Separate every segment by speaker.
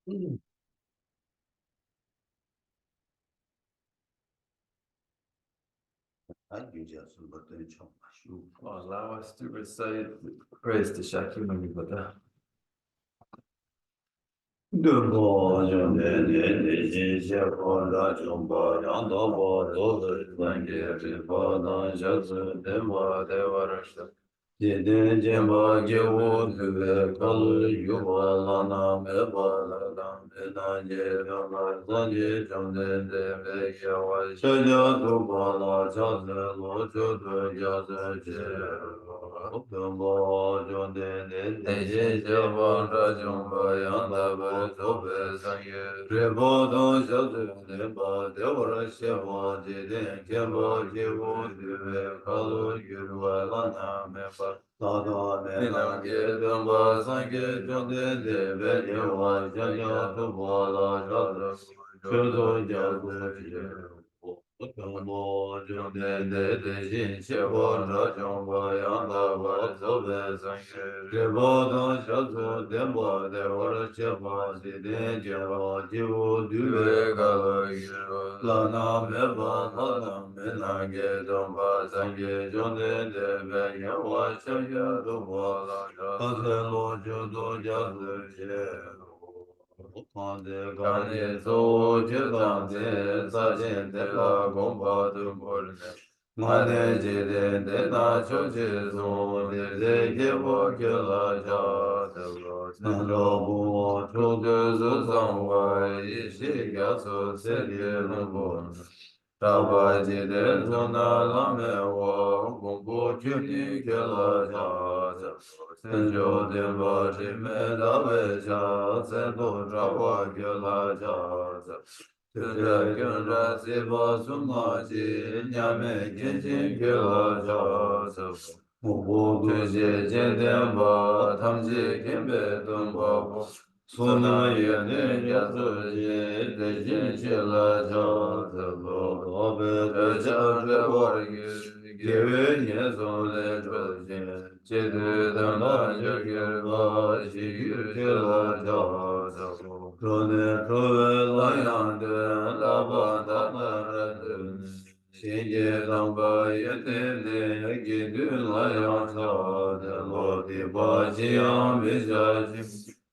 Speaker 1: Allow us to recite praise to Shakyamuni Buddha. Dhamma jane ne jin she pa la chung pa yang da pa do se lan ge ri pa na sha tsu den pa de wa ra sha. Je den jen pa ge wo tu ve ka lu yu pa la na me pa la la me na je ga ma zan je chang den de me ge wa sha ja tu pa la cha se lo chu tu ja se je. Dhamma jane ne jin she pa la chung pa yang da pa ra so pe sang ye re pa dong sha tu de pa de wa ra she pa je den jen pa ge wo tu ve ka lu yu pa la na me pa ta da me na ge dong pa sang ge chong de de ve ye wa sha ja tu pa la sha tu chu tu ja tu je. Dhamma jane ne jin she pa la chung pa yang da pa ra so pe sang ye re pa dong sha tu de pa de wa ra she pa je den jen pa ge wo tu ve ka lu yu la na me pa la na me na ge dong pa sang ge chong de de ve ye wa sha ja tu pa la sha se lo chu tu ja tu je. Kanye so je tang de sa jen de la gong pa tu mo le ne. Ma ne je de de na cho je so de de ge wo ge la ja de lo chen jo bu chu de zu zang wa yi shi ga so se de lu bo. Ta ba je de zo na la me wo gong bu ju ni ge la ja de. Sen jo de ba je me da we ja sen do ra wa ge la ja za. Sen ja gen ra se ba su ma ji nya me gen jin ge la ja za. Mo bo ge je je de ba tam ji gen be dong ba bo. Su na ye ne ya zu ji de jin che la ja za lo do be de ja de wa ge. Gewe nye son le chol jen, che de dan la je ger ba, shi yu che la ja za ho. Ro ne tro ve la yang de, la ba da la ra de. Xin je dang ba ye te ne, ge du la yang cha de lo di ba chi yang mi sha chi.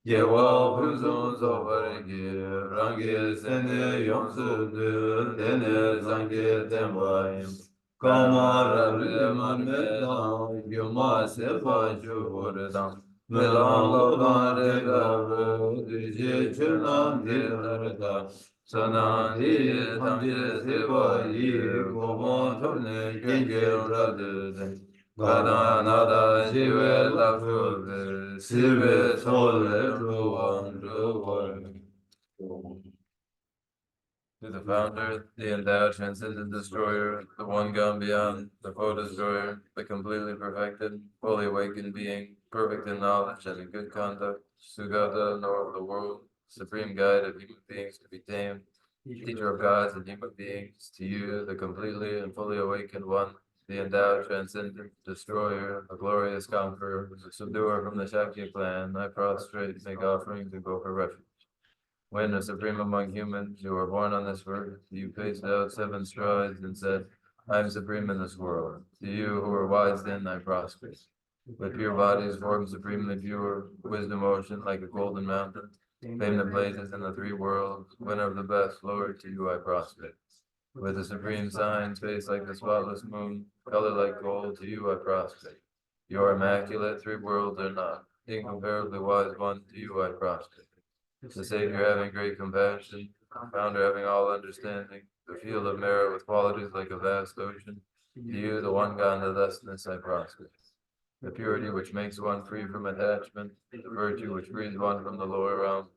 Speaker 1: Ye wa pu zong so ba re ge, rang ge sen ne yong su du, te ne zang ge ten ba yin. Kamara man me dang, yuma se pa ju hor dang. Me lang lo dang re ga bu, du je chu nam di har da. Sanang di tam je se pa yi, go bon to ne gen gen ra de de. Gada na da ji we la fu de, si we so le ru wan ru wan. To the founder, the endowed, transcendent destroyer, the one gone beyond, the foe-destroyer, the completely perfected, fully awakened being, perfect in knowledge and in good conduct, Sugata, knower of the world, supreme guide of human beings to be tamed, teacher of gods and human beings, to you, the completely and fully awakened one, the endowed, transcendent, destroyer, the glorious conqueror, the subduer from the Shakya clan, I prostrate, make offerings, and go for refuge. When, a supreme among humans, you were born on this earth, you paced out 7 strides and said, I am supreme in this world. To you who are wise then, I prosper. With pure bodies formed supremely pure, wisdom ocean like a golden mountain, fame that blazes in the 3 worlds, winner of the best, Lord, to you I prosper. With a supreme sign, face like the spotless moon, color like gold, to you I prosper. Your immaculate 3 worlds are not, incomparably wise one, to you I prosper. The Savior having great compassion, Founder having all understanding, the field of merit with qualities like a vast ocean, to you, the one God in the thusness I prosper. The purity which makes one free from attachment, the virtue which frees one from the lower realm,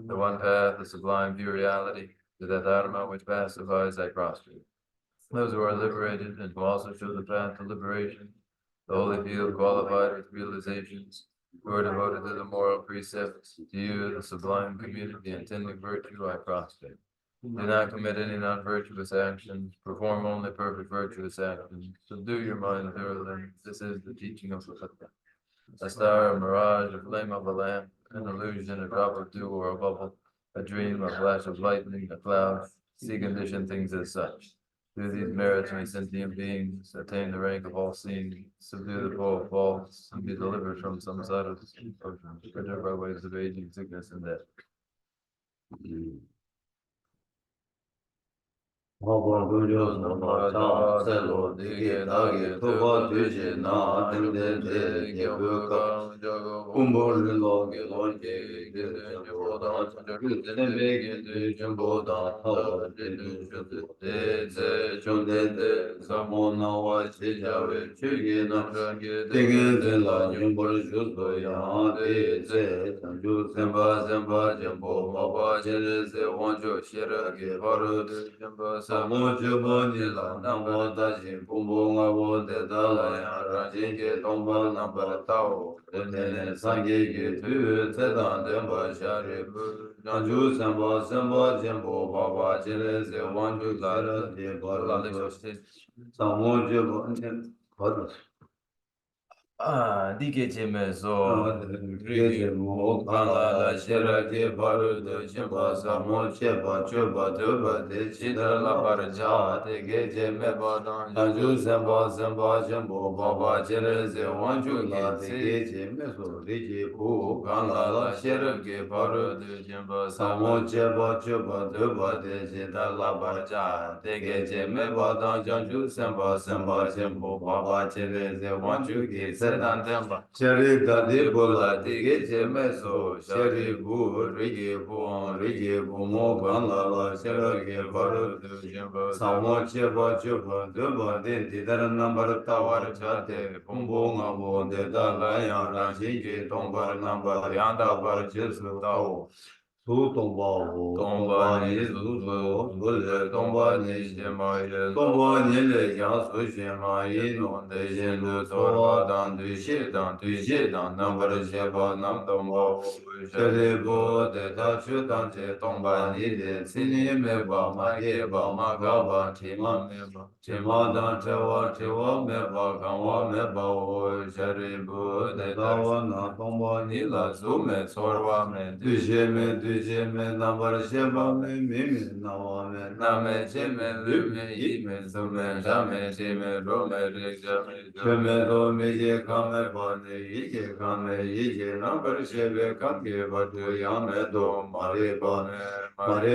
Speaker 1: the one path, the sublime pure reality, the dharma which pacifies I prosper. Those who are liberated and who also show the path to liberation, the holy field qualified with realizations, who are devoted to the moral precepts, to you, the sublime community intending virtue, I prosper. Do not commit any non-virtuous actions, perform only perfect virtuous actions, subdue your mind thoroughly. This is the teaching of the Buddha. A star, a mirage, a flame of a lamp, an illusion, a drop of dew, or a bubble, a dream, a flash of lightning, a cloud. See conditioned things as such. Through these merits may sentient beings attain the rank of all seeing, subdue the four faults, and be delivered from some side of the by ways of aging, sickness, and death. Hāpa gujyo sāpa chā sēlo dīgē dāgē tūpa tūshī nā tīmdē tē gyabhū kā kumbhō rīlō gīlō jē gīdē jibhō dāng chū tēmbē gīdē jibhō dāng hāpa jīdū shūtē tē tsē chūndē tē sāmo nā wā chī jāvē chū gī nā tīgē tē lā yungbō rī shūtō yā tē tsē chū sēmbā sēmbā jambō mā bā chē rē sē wāng chū shē rā gē pā rū tē jambā Samo chubo ni la namo da shin pumbu nga wo de da la ya ra jin ke tongpa nambar tao tene sangye ke tu te dan denpa sha re bu janju senpa senpa jenpo pa pa chile se wanju la de pa la le samo chubo ni Dike cheme so rige mo kala la shira ke paru de chimpa samo chepa chupa tupa de chidra la parja te ke cheme padan janju sempa sempa chempo papa chere se wanchu la te ke cheme so rige po kala la shira ke paru de chimpa samo chepa chupa tupa de chidra la parja te ke cheme padan janju sempa sempa chempo papa chere se wanchu ke Shari dadi bola dige jeme so shari bu rigi bu rigi bu mo gana la shara ge baru du jemba samo cheba chupa duba din didara nambar tawar chate pumbu nga bu deda la ya ra jingi tongbar nambar yanda bar jisu tao Su tongpa wu, tongpa ni su su, bule tongpa ni shima ye, tongpa ni le kya su shima yi non de shin lu sorpa dan tu shi dan nambar shepa nam tongpa wu, shari bu de ta chu dan che tongpa ni de, sini me ba ma ye ba ma ga ba, chi ma me ba, chi ma dan che wa me ba, kan wa me ba wu, shari bu de ta wa na tongpa ni la su me sorpa me, tu shi me tu Jeme nambar sheba me mimi nawa me name jeme lume ime sume jame jeme rome rejame jeme rome je kame bane ije kame ije nambar shebe kange batu yame do mare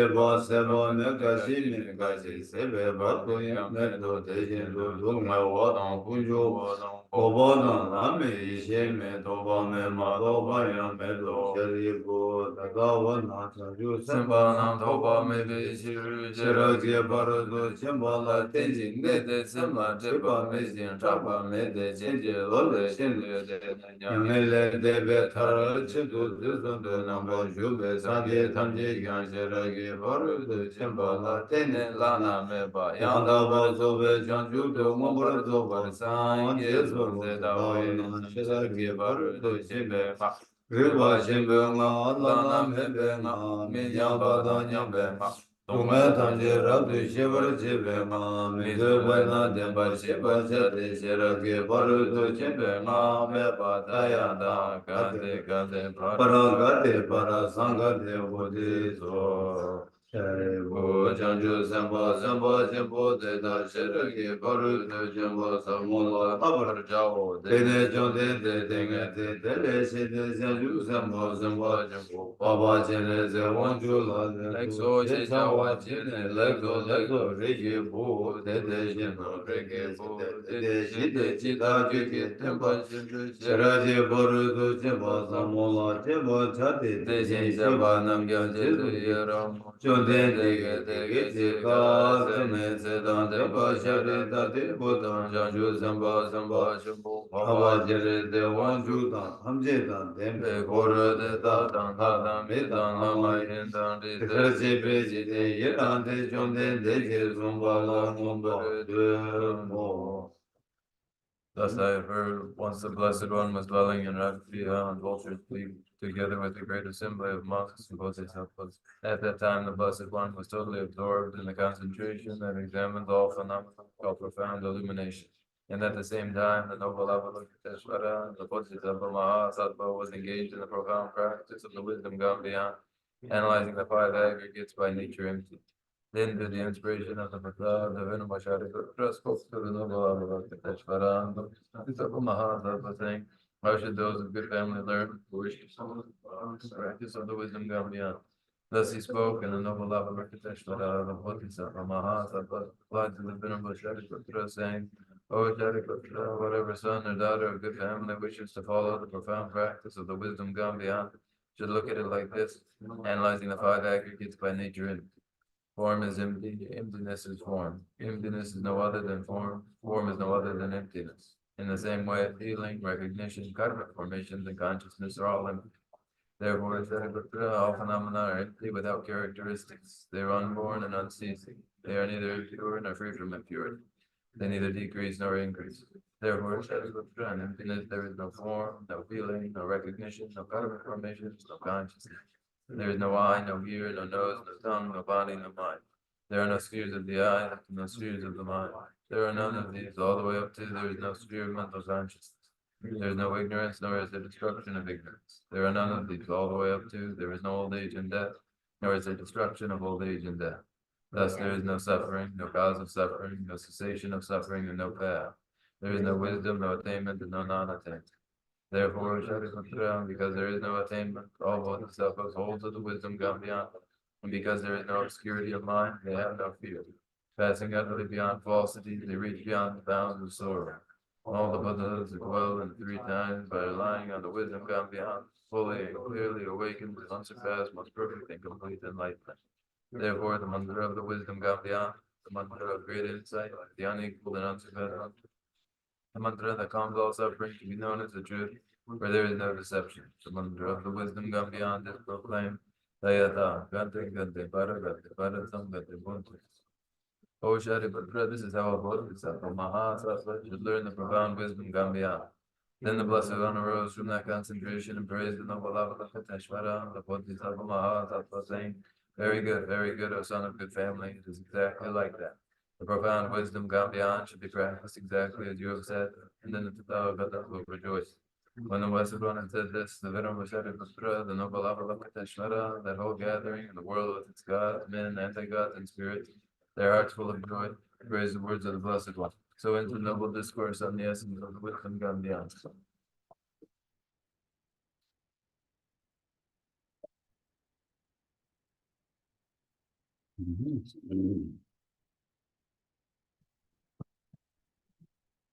Speaker 1: ba seba me gashi me gashi sebe batu yame do tejen do dunga wadang kunjo wadang Kobodan lame ishe me toba me ma toba yame do shari go dagawa na chanju semba nam toba me be shiru shira je barado chemba la tenjin ne de semla jeba me zin chaba me de chenje lo le shen le de nyame le de be tar chendu zuzun de namba jube sanje tamje gyan shira ge barado chemba la tenne la na me ba yanda ba zo be chanju do ngobar zo bar san ye de da we shira ge baru do shimbe ma riba shimbe nga la na me be nga me nya ba da nya be ma Tume tanje rabdu shivar chibe nga me de be na de bar shiva chate shira ge baru do shimbe nga me ba da ya da gade gade para gade para sangade bodhi so Bo janju sempa sempa sempo de da shira ge baru de jembo samola abar jao de ne jon de nge de le se de janju sempa sempa jembo baba jene ze wanju la de lekso che cha wa jene lekso re ge bo de jeno re ge bo de shi de chi da ju ge tempa shira je baru do jembo samola jembo cha de jen sempa nam gyan je de ram Chonde dege dege je ka zeme se dan de pa shari da de bodan janju zamba zamba shimbo hava jere de wanju dan hamje dan dembe kore de da dan me dan lama yin dan de de je be je de ye dan de chonde dege zumba la ngomba de mo Thus I have heard, once the Blessed One was dwelling in Raphia, and vultures flew together with a great assembly of monks who both helpless. At that time, the Blessed One was totally absorbed in the concentration and examined all phenomena called profound illumination. And at the same time, the noble Avalokiteshvara, the Bodhisattva Mahasattva, was engaged in the profound practice of the wisdom gone beyond. Analyzing the five aggregates by nature empty. Then through the inspiration of the Buddha, the venerable Shariputra spoke to the noble Avalokiteshvara, the Mahatma saying, how should those of good family learn who wish to practice of the wisdom gone beyond? Thus he spoke, and the noble Avalokiteshvara, the Bodhisattva Mahatma, replied to the venerable Shariputra, saying, O Shariputra, whatever son or daughter of good family wishes to follow the profound practice of the wisdom gone beyond, should look at it like this, analyzing the five aggregates by nature empty. Form is empty, emptiness is form. Emptiness is no other than form, form is no other than emptiness. In the same way, feeling, recognition, karmic formations, and consciousness are all empty. Therefore, all phenomena are empty without characteristics. They are unborn and unceasing. They are neither impure nor free from impurity. They neither decrease nor increase. Therefore, in emptiness there is no form, no feeling, no recognition, no karmic formations, no consciousness. There is no eye, no ear, no nose, no tongue, no body, no mind. There are no spheres of the eye, no spheres of the mind. There are none of these, all the way up to there is no sphere of mental consciousness. There is no ignorance, nor is there destruction of ignorance. There are none of these, all the way up to there is no old age and death, nor is there destruction of old age and death. Thus there is no suffering, no cause of suffering, no cessation of suffering, and no path. There is no wisdom, no attainment, and no non-attainment. Therefore, Shariputra, because there is no attainment, all bodhisattvas hold to the wisdom gone beyond. And because there is no obscurity of mind, they have no fear. Passing utterly beyond falsity, they reach beyond the bounds of sorrow. All the Buddhas dwell in 3 times by relying on the wisdom gone beyond, fully and clearly awakened with unsurpassed, most perfect and complete enlightenment. Therefore, the mantra of the wisdom gone beyond, the mantra of great insight, the unequaled and unsurpassed mantra, the mantra that calms all suffering to be known as the truth, where there is no deception. The mantra of the wisdom gone beyond is proclaimed. Tayata, Gante, Gante, Para, Gante, Paratam, Gante, Buntu. O Shariputra, this is how a bodhisattva, Mahasattva, should learn the profound wisdom gone beyond. Then the Blessed One arose from that concentration and praised the noble Avalokiteshvara, the Bodhisattva Mahasattva, saying, very good, O son of good family, it is exactly like that. The profound wisdom gone beyond should be practiced exactly as you have said, and then the Tathagata will rejoice. When the Blessed One had said this, the venerable Shariputra, the noble Avalokiteshvara, that whole gathering, and the world with its gods, men, anti-gods, and spirits, their hearts full of joy, praise the words of the Blessed One. So into noble discourse on the essence of the wisdom gone beyond.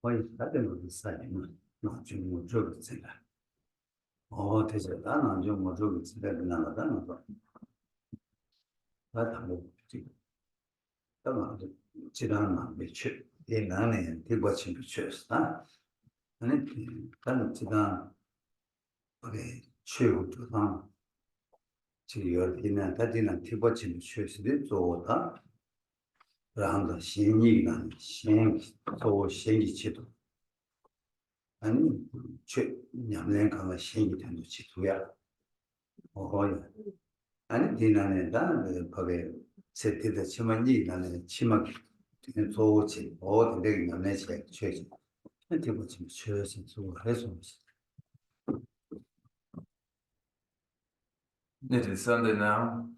Speaker 2: 거의 다른 사람은 나중 못 적었잖아. 대체 나중 못 적었지. 나가다 나도. 나도 뭐 그러면 지난만 며칠 옛날에 대과ችን 비추었다. 아니 다른 지난 우리 최우주상 지역이나 다디는 대과ችን 비추었을 좋다. 그러한다 신이가 또 신이치도 아니 최 냠내 가가 신이 되는 지도야. 아니 디나네다 거기 세트다 치만이 나는 치막 소치 어디 내가 제 최지 한테 뭐지 최지 좀 해서
Speaker 1: It is Sunday now,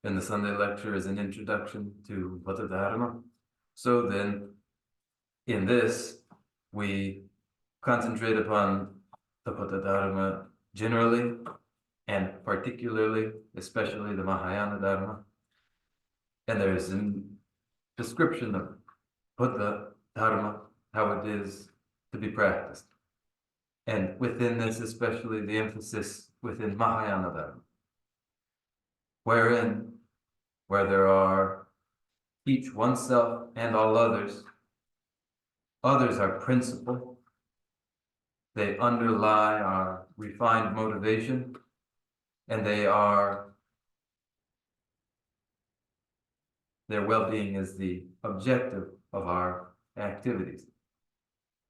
Speaker 1: and the Sunday lecture is an introduction to Buddha Dharma. So then, in this, we concentrate upon the Buddha Dharma generally, and particularly, especially the Mahayana Dharma. And there is a description of Buddha Dharma, how it is to be practiced. And within this, especially the emphasis within Mahayana Dharma, where there are each oneself and all others are principle. They underlie our refined motivation, and their well-being is the objective of our activities.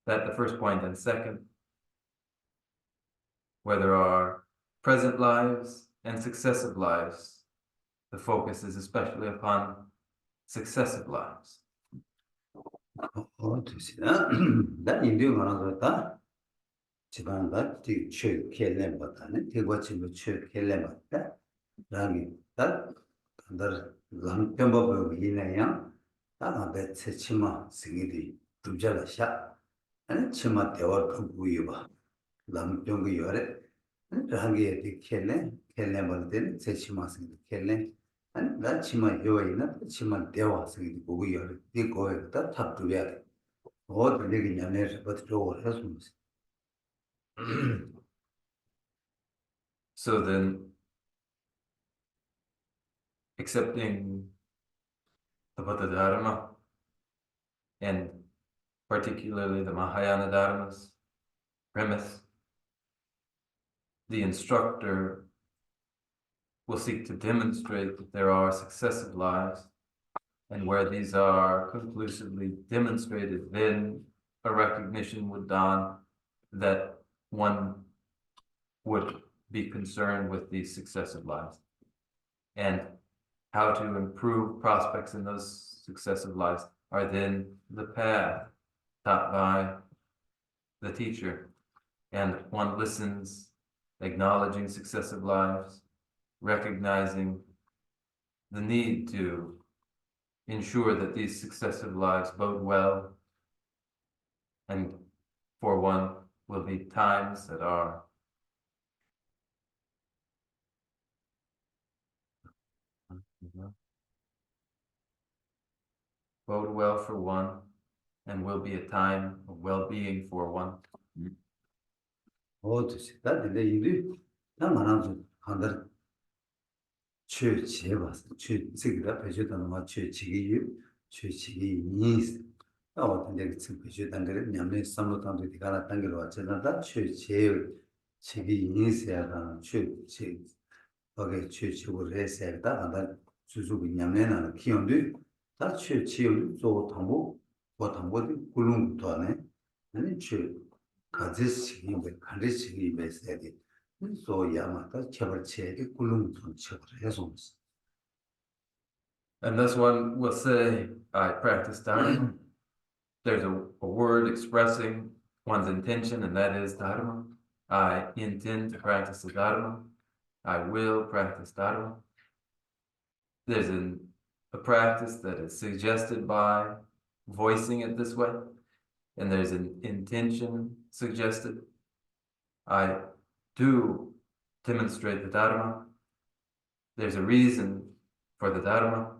Speaker 1: That's the first point. And second, where there are present lives and successive lives, the focus is especially upon successive lives.
Speaker 2: 됐어. 나 인도 말하다. 집안다 뒤 최kel렘 받다네. 대과ችን 최kel렘 받다. 라기 딱 간다 람편법 이내야 다가 치마 생이디 두자라 샤 아니 치마 대화 그부여 봐 람편거 요래 라기에 디켈레 켈레 벌데 치마 생이 켈레 아니 나 치마 요이나 치마 대화 생이 보고 요래 이거에다 탑두야 어 되게 냐네 버트로 해서
Speaker 1: So then, accepting the Buddha Dharma, and particularly the Mahayana Dharmas, premise, the instructor will seek to demonstrate that there are successive lives, and where these are conclusively demonstrated, then a recognition would dawn that one would be concerned with these successive lives and how to improve prospects in those successive lives are then the path taught by the teacher. And one listens, acknowledging successive lives, recognizing the need to ensure that these successive lives bode well, and for one will be times that are bode well for one, and will be a time of well-being for one.
Speaker 2: 어듯이 다들 이리 나 말하면서 한달 최 제바스 최 지기다 배주다는 거 최지기 최지기 니스 어떤 데 지금 배주단 그래 냠내 삼로탄도 디가나 단계로 왔잖아 최제 지기 니스야가 최제 거기 최지구를 했어야 다 한달 수수비 냠내나는 기온도 다 최지요 저 당고 뭐 당고도 굴lum부터 하네 아니 최 가지식이 가지식이 메시지 so Yamata Chavarcheri Kulum Chavarezons.
Speaker 1: And thus one will say, I practice Dharma. There's a word expressing one's intention, and that is Dharma. I intend to practice the Dharma. I will practice Dharma. There's a practice that is suggested by voicing it this way, and there's an intention suggested. I do demonstrate the Dharma. There's a reason for the Dharma.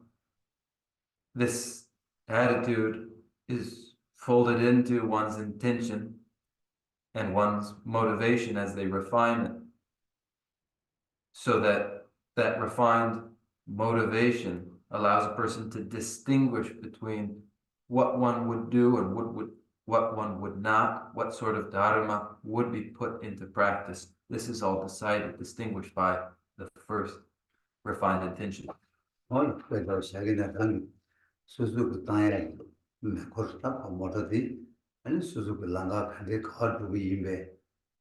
Speaker 1: This attitude is folded into one's intention and one's motivation as they refine it, so that that refined motivation allows a person to distinguish between what one would do and what one would not, what sort of dharma would be put into practice. This is all decided, distinguished by the first refined intention.
Speaker 2: 그래서 자기네들은 수수그 땅에 거기다 모르디 아니 수수그 랑가 간데 가두고 임베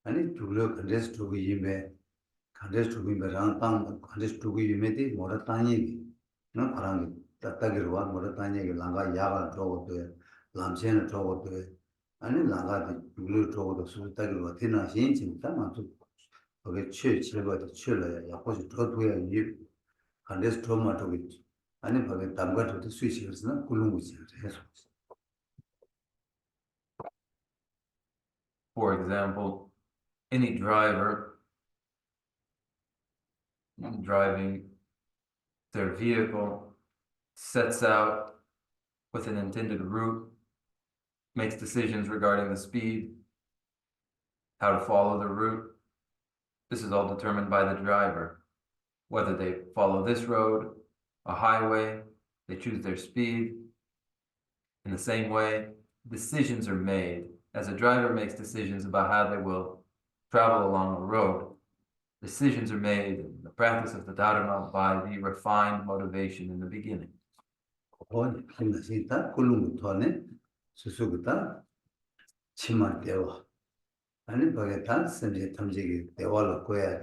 Speaker 2: 아니 둘러 간데스 두고 임베 간데스 두고 임베 랑땅 간데스 두고 임베디 모라 땅이 나 바람 따따기로 와 모라 땅이 랑가 야가 저거도 람체는 저거도 아니 랑가디 둘러 저거도 수수따기로 와 되나 신진 땅만 거기 최치버도 최러야 야고지 더도야 이 간데스 토마토 아니 거기 담가도 스위치에서는 굴lun구지 해서
Speaker 1: For example, any driver driving their vehicle sets out with an intended route, makes decisions regarding the speed, how to follow the route. This is all determined by the driver. Whether they follow this road, a highway, they choose their speed. In the same way, decisions are made. As a driver makes decisions about how they will travel along a road, decisions are made in the practice of the Dharma by the refined motivation in the beginning.
Speaker 2: 거기 한나시다 굴lun구토네 수수그다 치마 대화 아니 거기 다 선제 탐지기 대화로 거야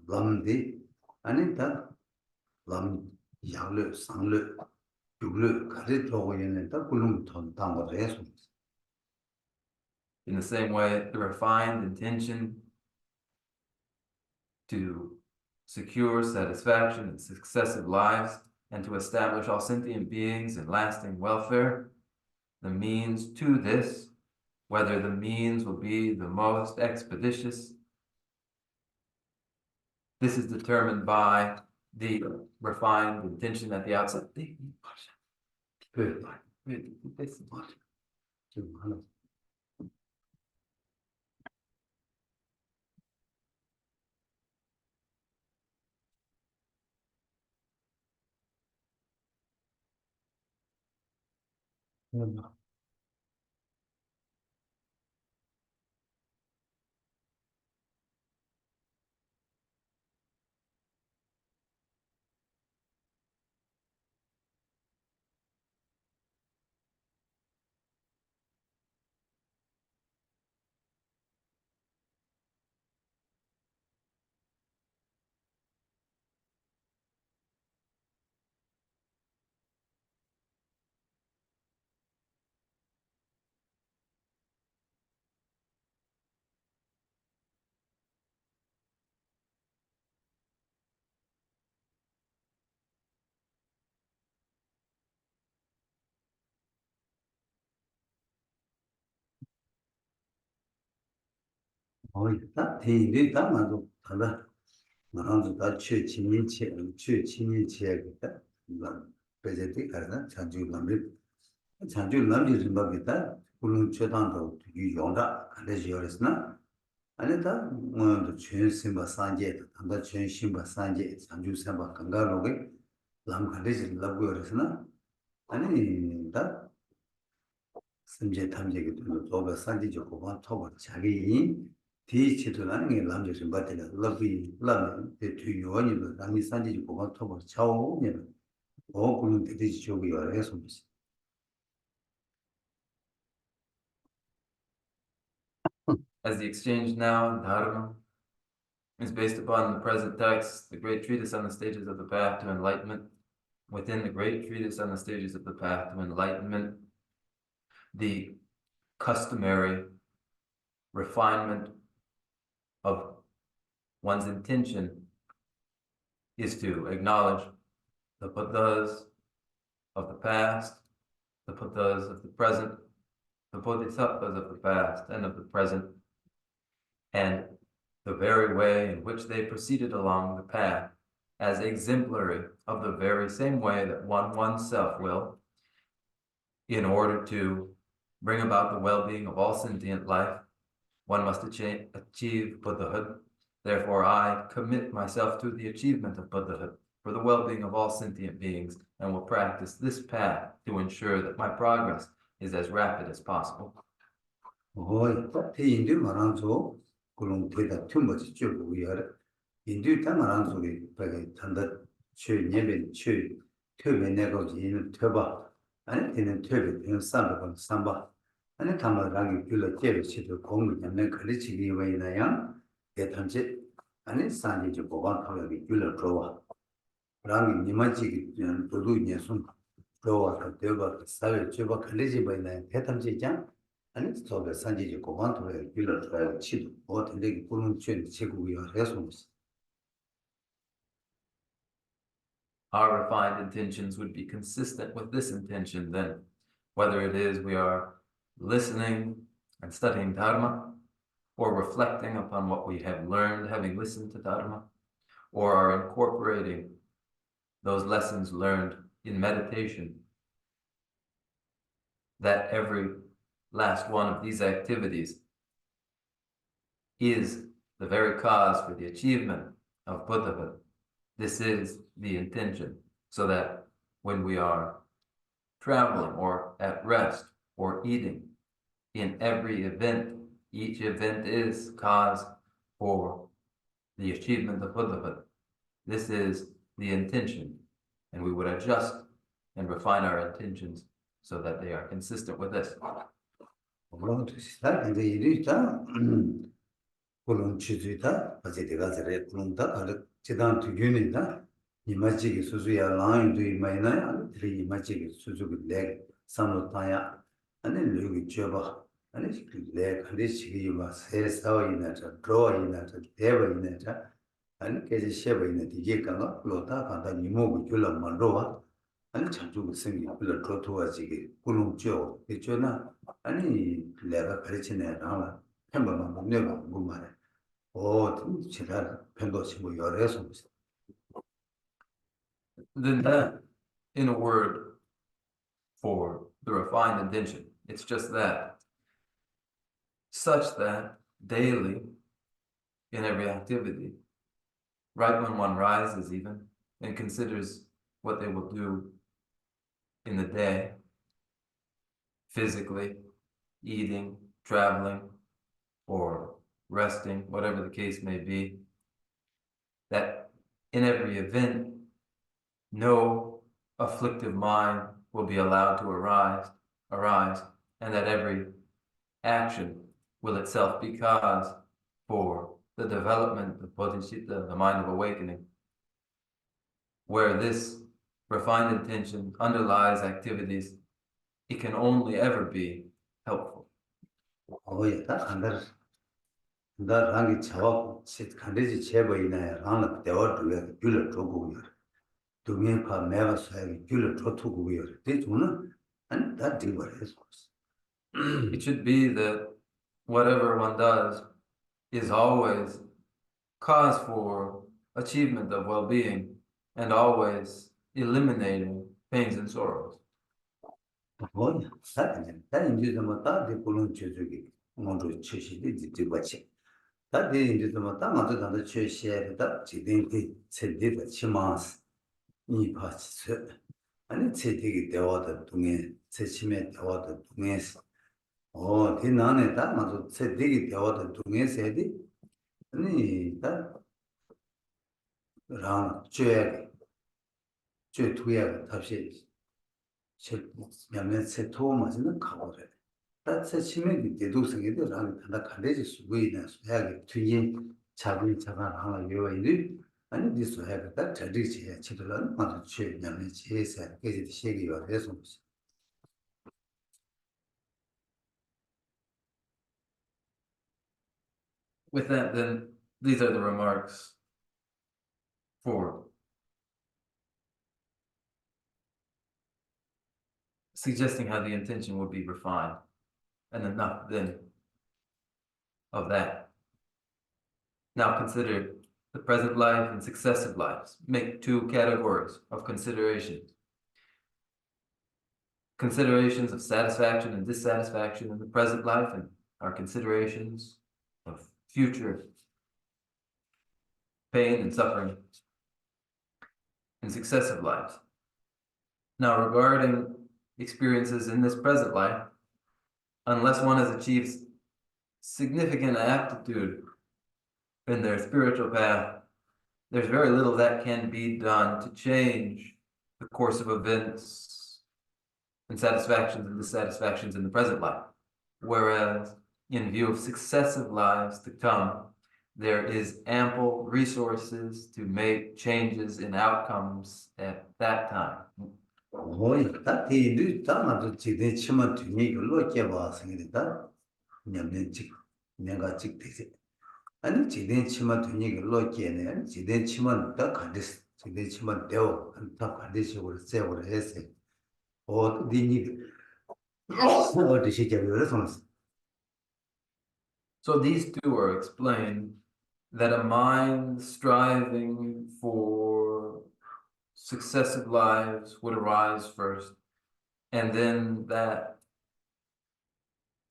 Speaker 2: 람디 아니 다람 양르 상르 육르 가리 들어고 있는 다 굴lun구토 담을 해서
Speaker 1: In the same way, the refined intention to secure satisfaction in successive lives, and to establish all sentient beings in lasting welfare. The means to this, whether the means will be the most expeditious, this is determined by the refined intention at the outset.
Speaker 2: Good. 다 대인들이 다 맞아. 다다. 나도 다 최친인체 그다. 나 베제티 가나 자주 남리 좀 받겠다. 물론 최단도 유용다. 그래서 열었으나 아니다. 뭐全신바 산제 단다全신바 산제 자주 삼바 건강하게 남가리지 라고 열었으나 아니 다 심제 탐지기 도 도가 산지죠. 고반 토고 자기 디치도라는 게 남자 좀 받대라. 러비 라면 대 요원이도 남이 산지지 고반 토고 차오면 그는 되지 저기 열어서
Speaker 1: As the exchange now in Dharma is based upon the present text, the great treatise on the stages of the path to enlightenment. Within the great treatise on the stages of the path to enlightenment, the customary refinement of one's intention is to acknowledge the Buddhas of the past, the Buddhas of the present, the Bodhisattvas of the past and of the present, and the very way in which they proceeded along the path as exemplary of the very same way that one oneself will, in order to bring about the well-being of all sentient life, one must achieve Buddhahood. Therefore, I commit myself to the achievement of Buddhahood for the well-being of all sentient beings, and will practice this path to ensure that my progress is as rapid as possible.
Speaker 2: 대인들 말한 소 그런 대다 틈없이 쭉 위하라. 인들 다 말한 소리 밖에 단다 최예배 최 특별 내가 지는 tö바 아니 되는 특별 되는 삼바 삼바 아니 담아라기 줄을 제시도 공부하는 가르치기 위해야 대단지 아니 산지 보관 하기 줄을 줘와 라기 니마지 도도 예순 줘와 대바 사회 줘바 가르치 위해야 대단지장 아니 저게 산지 보관 하기 줄을 줘야 치도 어떻게 그런 chuyện 제국이야 해서
Speaker 1: Our refined intentions would be consistent with this intention then, whether it is we are listening and studying Dharma, or reflecting upon what we have learned having listened to Dharma, or are incorporating those lessons learned in meditation, that every last one of these activities is the very cause for the achievement of Buddhahood. This is the intention, so that when we are traveling or at rest or eating, in every event, each event is cause for the achievement of Buddhahood. This is the intention, and we would adjust and refine our intentions so that they are consistent with this.
Speaker 2: 그런 취지다 어제가 저래 그런다 그 지단 두균이다 이마지기 수수야 라인도 이마이나 들이 이마지기 수수가 내 삼로타야 아니 여기 줘봐 아니 내 컨디션이 막 세사위나 저 드로이나 저 대버이나 저 아니 계제 쉐버 있는 이게 간가 로다 간다 이모고 줄라 만로와 아니 참주고 생기 불러 도토와지게 꿀웅죠 이쪽나 아니 내가 가르치네 나와 한번만 못 내가 못 말해 제가 편도시 뭐 열애서
Speaker 1: Then that, in a word, for the refined intention, it's just that, such that daily, in every activity, right when one rises even, and considers what they will do in the day, physically, eating, traveling, or resting, whatever the case may be, that in every event, no afflictive mind will be allowed to arise, and that every action will itself be cause for the development of bodhicitta, the mind of awakening, where this refined intention underlies activities, it can only ever be helpful.
Speaker 2: 다 간다 나 랑이 차와 간대지 제보이네 랑을 대화 두게 줄을 두고 동행파 매가 사이 줄을 두고 대주는 아니 다 되버렸어
Speaker 1: It should be that whatever one does is always cause for achievement of well-being and always eliminating pains and sorrows.
Speaker 2: 뭐냐 다 이제 좀 다들 보는 저기 먼저 최시디 뒤바치 다들 이제 좀 다마도 다들 최시에다 지den티 세디다 치마스 이 파치 아니 세디기 대화도 동에 세심에 대화도 동에서 뒤나네 다 맞아 세디기 대화도 동에서 해디 아니 다랑 죄 투야 답시 세 토마스는 가보래 다세 치매기 대도성에도 랑 다 간대지 수고이나 소야게 뒤에 자가 하나 요인이 아니 디스 해가 다 자리지 치들은 맞아 죄 냠네 제세 계지 시기가 해서
Speaker 1: With that, then, these are the remarks for suggesting how the intention would be refined, and enough then of that. Now consider the present life and successive lives. Make two categories of considerations. Considerations of satisfaction and dissatisfaction in the present life, and our considerations of future pain and suffering in successive lives. Now, regarding experiences in this present life, unless one has achieved significant aptitude in their spiritual path, there's very little that can be done to change the course of events and satisfactions and dissatisfactions in the present life. Whereas, in view of successive lives to come, there is ample resources to make changes in outcomes at that time.
Speaker 2: 다 뒤도 다마도 지대 치마 뒤에 걸로 깨봐서니다 냠네 직 내가 직 되지 아니 지대 치마 뒤에 걸로 깨네 지대 치마 다 간데스 지대 치마 되어 다 간데식으로 세우려 했어 니니 어디시 잡으려 손스
Speaker 1: So these two are explained that a mind striving for successive lives would arise first, and then that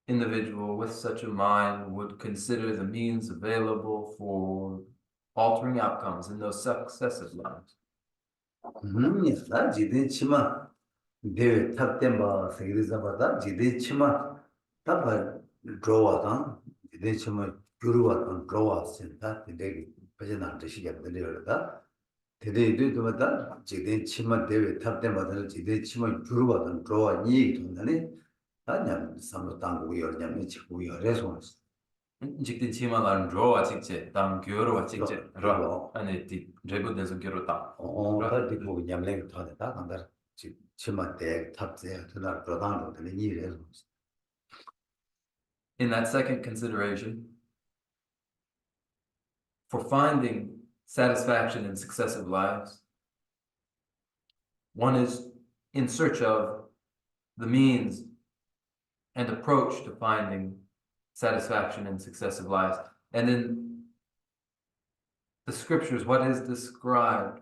Speaker 1: individual with such a mind would consider the means available for altering outcomes in those successive lives.
Speaker 2: 나 지대 치마 대 탑된 바 세계 잡아다 지대 치마 답아 드로와다 지대 치마 규르와다 드로와스다 되게 배제나 되시게 들려다 대대도마다 지대 치마 대회 탑된 바다 지대 치마 규르와다 드로와 이 돈다네 아니야 삼도 당고 열냐면 지고 열에서
Speaker 1: 직진 치마가 로와 직제 당 교로와 직제
Speaker 2: 로.
Speaker 1: 아니 디 레고데서 교로다
Speaker 2: 다들 뭐 냠랭 타다 간다 치마 대 탑제 그날 그러다는 것들이 이래서
Speaker 1: in that second consideration for finding
Speaker 3: satisfaction in successive lives. One is in search of the means and approach to finding satisfaction in successive lives. And in the scriptures, what is described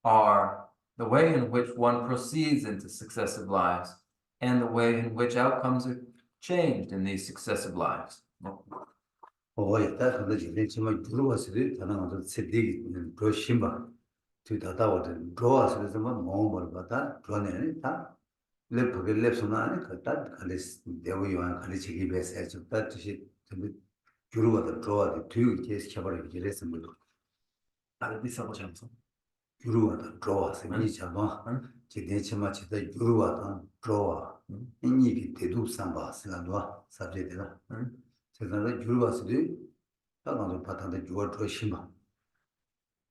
Speaker 3: are the way in which one proceeds into successive lives and the way in which outcomes are changed in these successive lives.
Speaker 2: 딱 근데 이제 정말 들어와서도 다른 것들 세대기 더 심바 뒤다다 오든 들어와서도 뭐 먹을 거다 그러네 다 랩하게 랩소나 아니 그다 갈레스 대우이와 갈레치기 베서 좀 뜻이 좀 주로가 들어와도 뒤에 계속 쳐버리게 그래서 뭐
Speaker 3: 비싸보셔서.
Speaker 2: 주로가 들어와서 이 잡아 지대 치마 치다 주로가 들어와 이게 대두 삼바스가 사제되나 제가 주로가서도 다가서 바탕에 주어 더 심바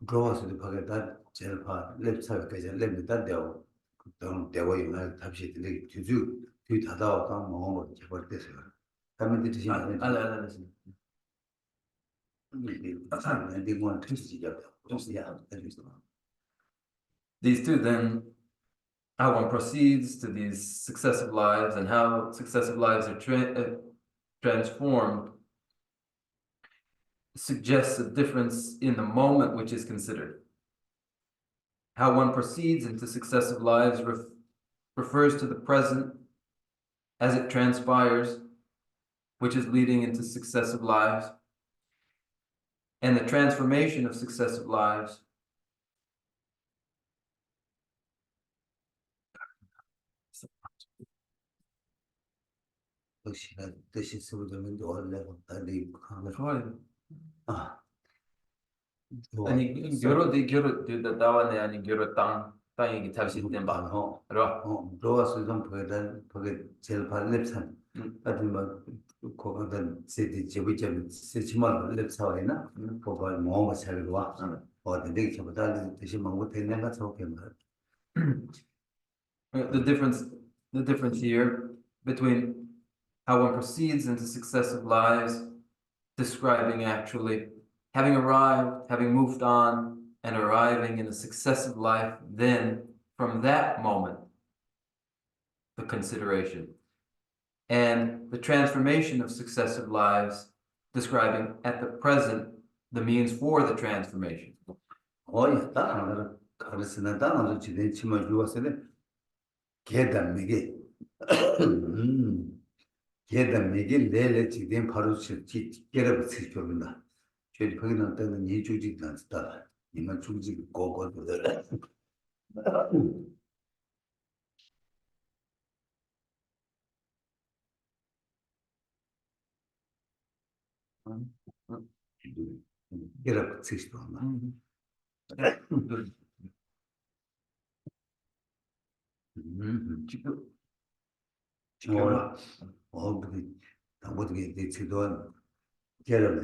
Speaker 2: 들어와서도 바게다 제일 봐 랩사까지 랩니다 되고 그다음 대화에 답시 되게 주주 뒤다다가 뭐 제발 됐어요. 가면 되지 않아요.
Speaker 3: These two then, how one proceeds to these successive lives and how successive lives are transformed suggests a difference in the moment which is considered. How one proceeds into successive lives refers to the present as it transpires, which is leading into successive lives, and the transformation of successive lives 아니 결혼 다와네 아니 결혼 땅이 잡시 된 바.
Speaker 2: 들어와서 좀 보게 제일 발랩산 같은 막 거기다 세대 제비점 세치만 랩사와이나 그거 뭐가 잘 와. 어디 저보다 대신 먹고 되는 거 좋게 말.
Speaker 3: The difference here between how one proceeds into successive lives, describing actually having arrived, having moved on, and arriving in a successive life, then from that moment, the consideration. And the transformation of successive lives, describing at the present the means for the transformation.
Speaker 2: 가르스나다 지내 치마 주었으네 계단미게 계단미게 내래 지된 바로 계를 지켜본다 저희 거기는 때는 이 주지 않다 이만 주지 고고들 계를 지켜본다 지금 어디 당고들이 지도한 계를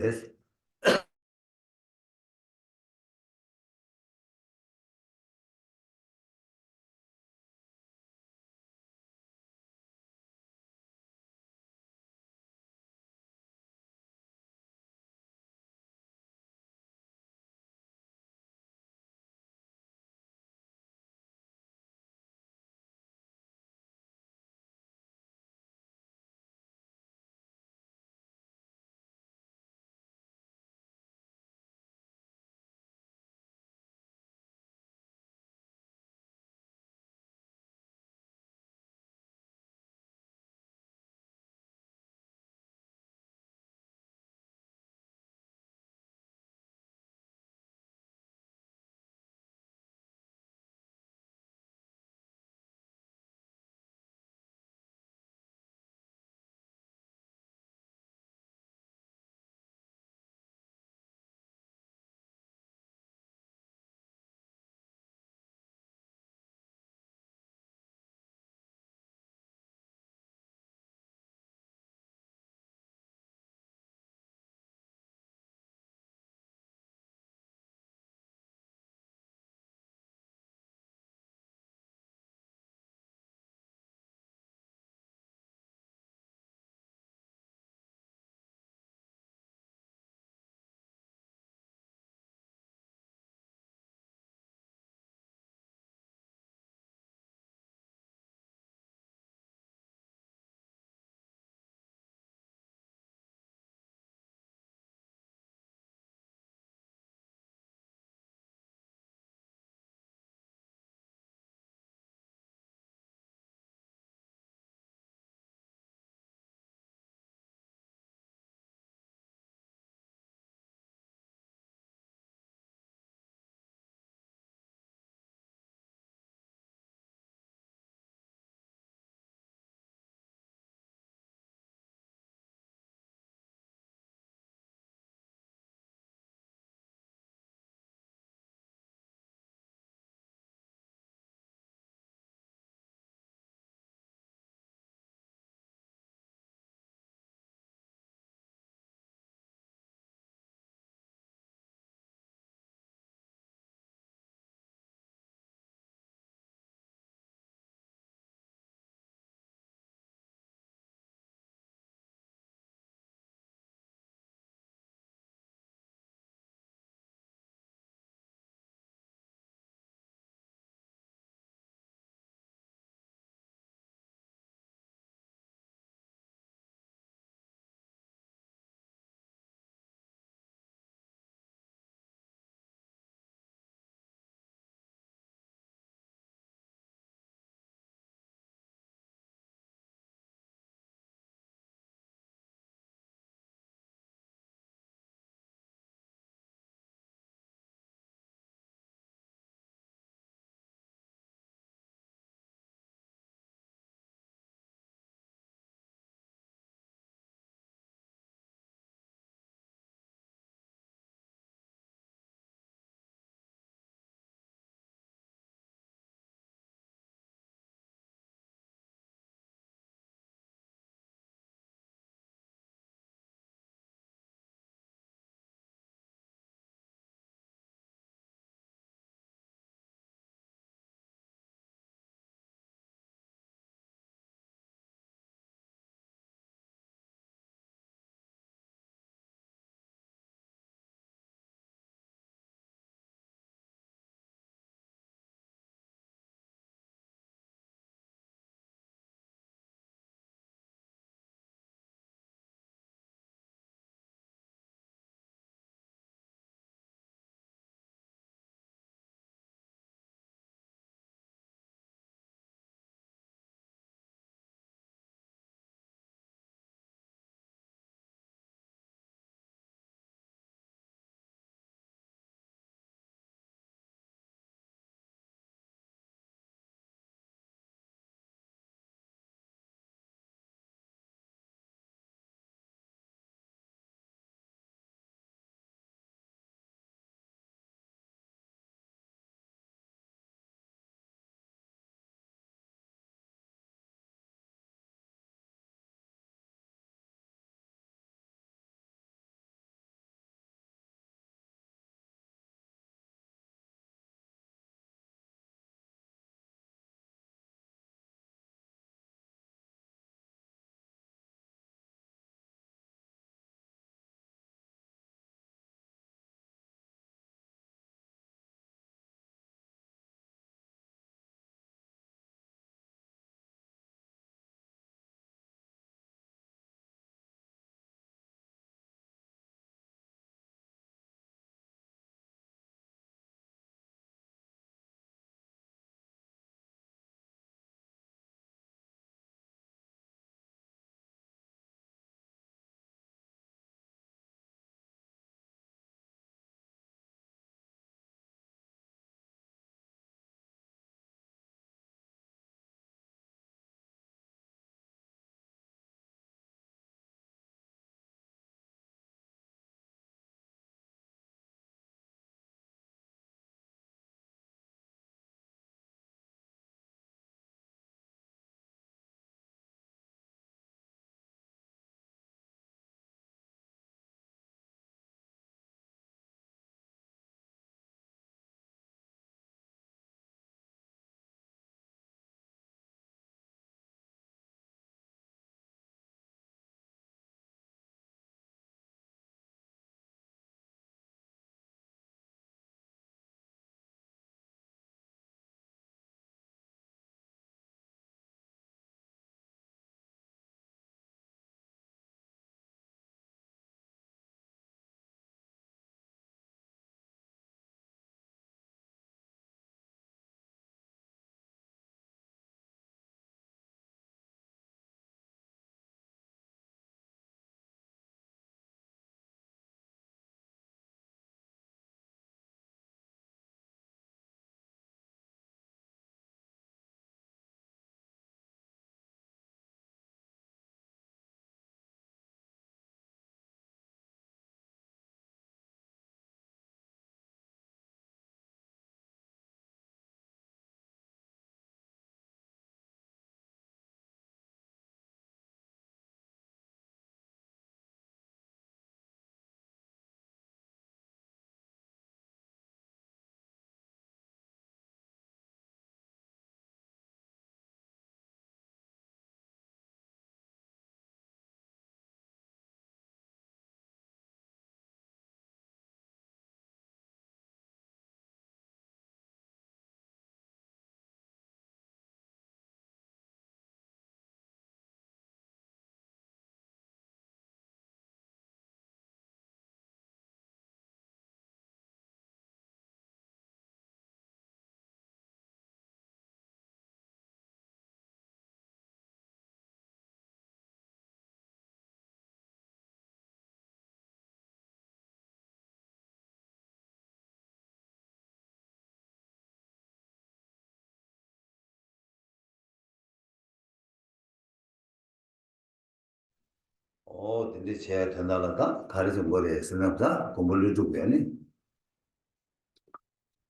Speaker 2: 근데 제가 된다라다 가르쳐 버려야 생각다 공부를 좀 배니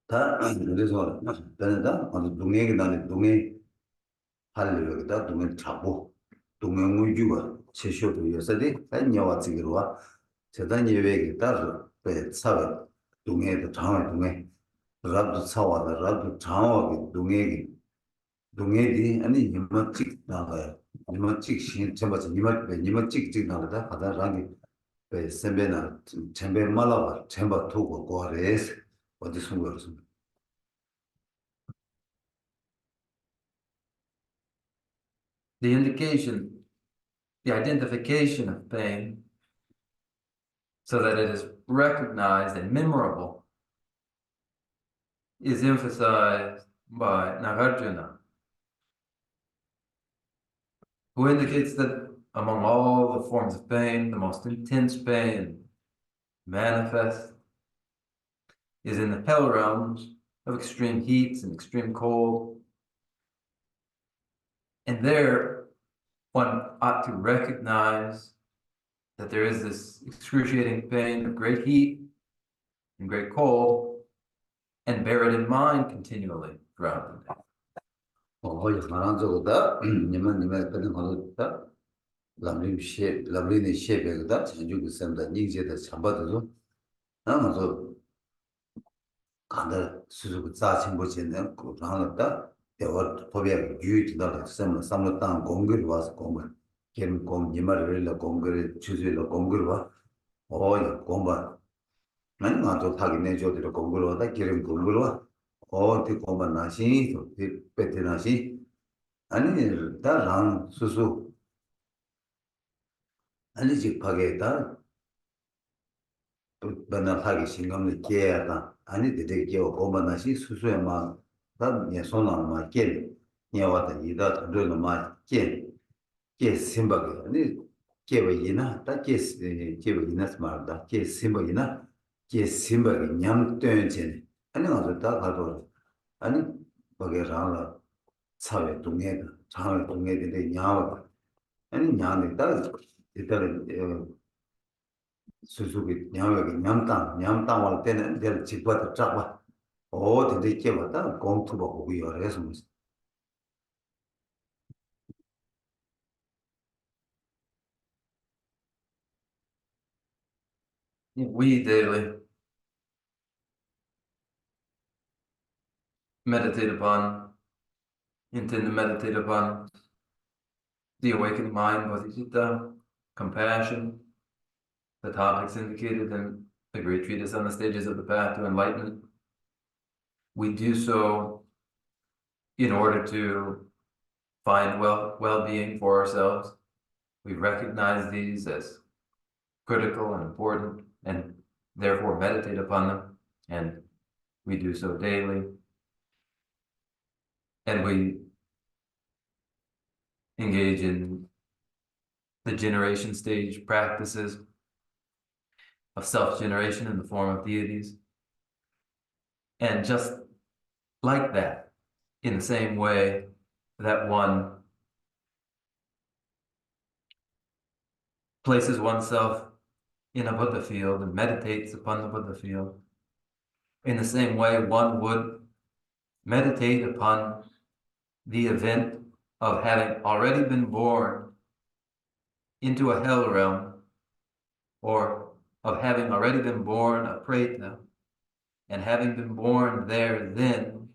Speaker 2: 다 그래서 되는다 아주 동행이 나는 동행 하려고다 동행 잡고 동행을 주고 제시도 요새데 아니와 지기로와 재단 예외에 따라서 배 사회 동행의 장을 동행 라도 사와다 라도 장하게 동행이 아니 니마직 나가요 니마직 신 전부 니마직 나가다 하다라기 배 선배나 전배 말아봐 전부 두고 거래서 어디 숨겨서
Speaker 3: The indication, the identification of pain, so that it is recognized and memorable, is emphasized by Nagarjuna, who indicates that among all the forms of pain, the most intense pain manifest is in the hell realms of extreme heat and extreme cold. And there, one ought to recognize that there is this excruciating pain of great heat and great cold, and bear it in mind continually throughout the day.
Speaker 2: 어이 하나저거다 님은 그런 거다 람림의 셰베다 전주그 쌤다 닝제다 잡아도 아마도 간다 수수그 자친보지는 그 하나다 대화 법에 유의되다 쌤은 삼로 땅 공글 와서 공글 걔는 공 니말을 공글 주제로 공글 와 어이 공부 아니 맞아 타기 내줘도 공글 와다 걔는 공글 와 어디 공부 나시 베트나시 아니 다랑 수수 아니 집하게다 반나하게 신경을 깨야다 아니 되게 고만나시 수수에만 다 예선만 깨 녀와다 이다 들으면 깨 심박이 아니 깨베이나 다 깨베이나 말다 깨 심박이나 깨 심박이 냠된지 아니 가서 다 가도 아니 거기랑 사회 동네가 장을 동네들이 냐와 아니 냐네 다 일단은 수수기 냠땅 할 때는 내가 집부터 잡아 어디 있게 왔다 공투 보고 요래서
Speaker 3: We daily meditate upon, intend to meditate upon the awakening mind, bodhicitta, compassion, the topics indicated in the great treatise on the stages of the path to enlightenment. We do so in order to find well-being for ourselves. We recognize these as critical and important, and therefore meditate upon them, and we do so daily. And we engage in the generation stage practices of self-generation in the form of deities. And just like that, in the same way that one places oneself in a Buddha field and meditates upon the Buddha field, in the same way one would meditate upon the event of having already been born into a hell realm, or of having already been born a preta, and having been born there, then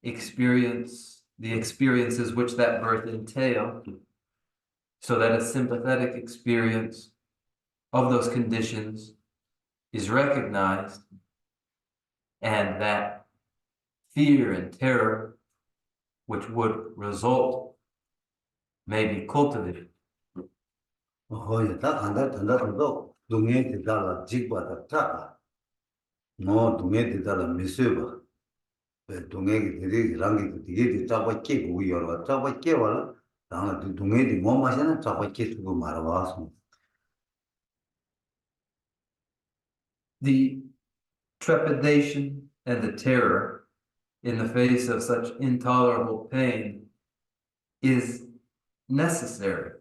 Speaker 3: experience the experiences which that birth entailed, so that a sympathetic experience of those conditions is recognized, and that fear and terror which would result may be cultivated.
Speaker 2: 어이 다 간다도 동네 되다가 집부터 잡아 뭐 동네 되다가 미세봐 동네 되게 랑이 되게 잡아 깨고 여러 잡아 깨와라 나는 동네 뭐 마시나 잡아 깨고 말아봐서
Speaker 3: The trepidation and the terror in the face of such intolerable pain is necessary.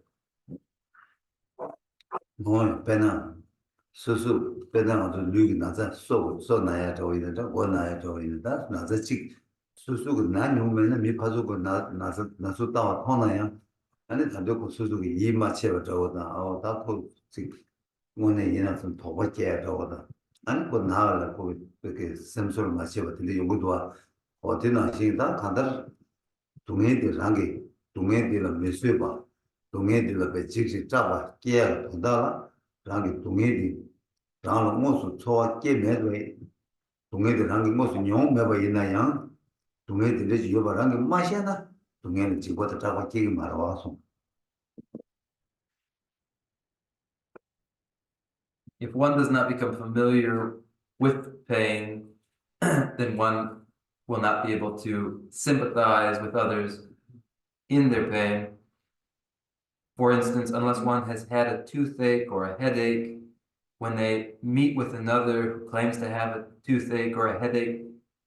Speaker 2: 뭐 배나 수수 배나 또 류기 나자 소 나야 더 있는데 원 나야 더 있는데 나자 직 수수가 나누면은 미 가지고 나서 따와 통나야 아니 단도 수수가 이 맞춰 저거다 다고 지 원에 이나서 더 받게 저거다 아니 그 나를 그렇게 샘소를 맞춰 봤는데 요거도 어디나 시다 간다 동해들한게 동해들은 몇수 봐 동해들은 배 직접 잡아 깨야 된다 랑게 동해디 랑로 모수 초와 깨매도 동해들한게 모수 용 매봐 있나요 동해들이 여바랑게 마시나 동해는 집어다 잡아 깨기 말아와서
Speaker 3: If one does not become familiar with pain, then one will not be able to sympathize with others in their pain. For instance, unless one has had a toothache or a headache, when they meet with another who claims to have a toothache or a headache,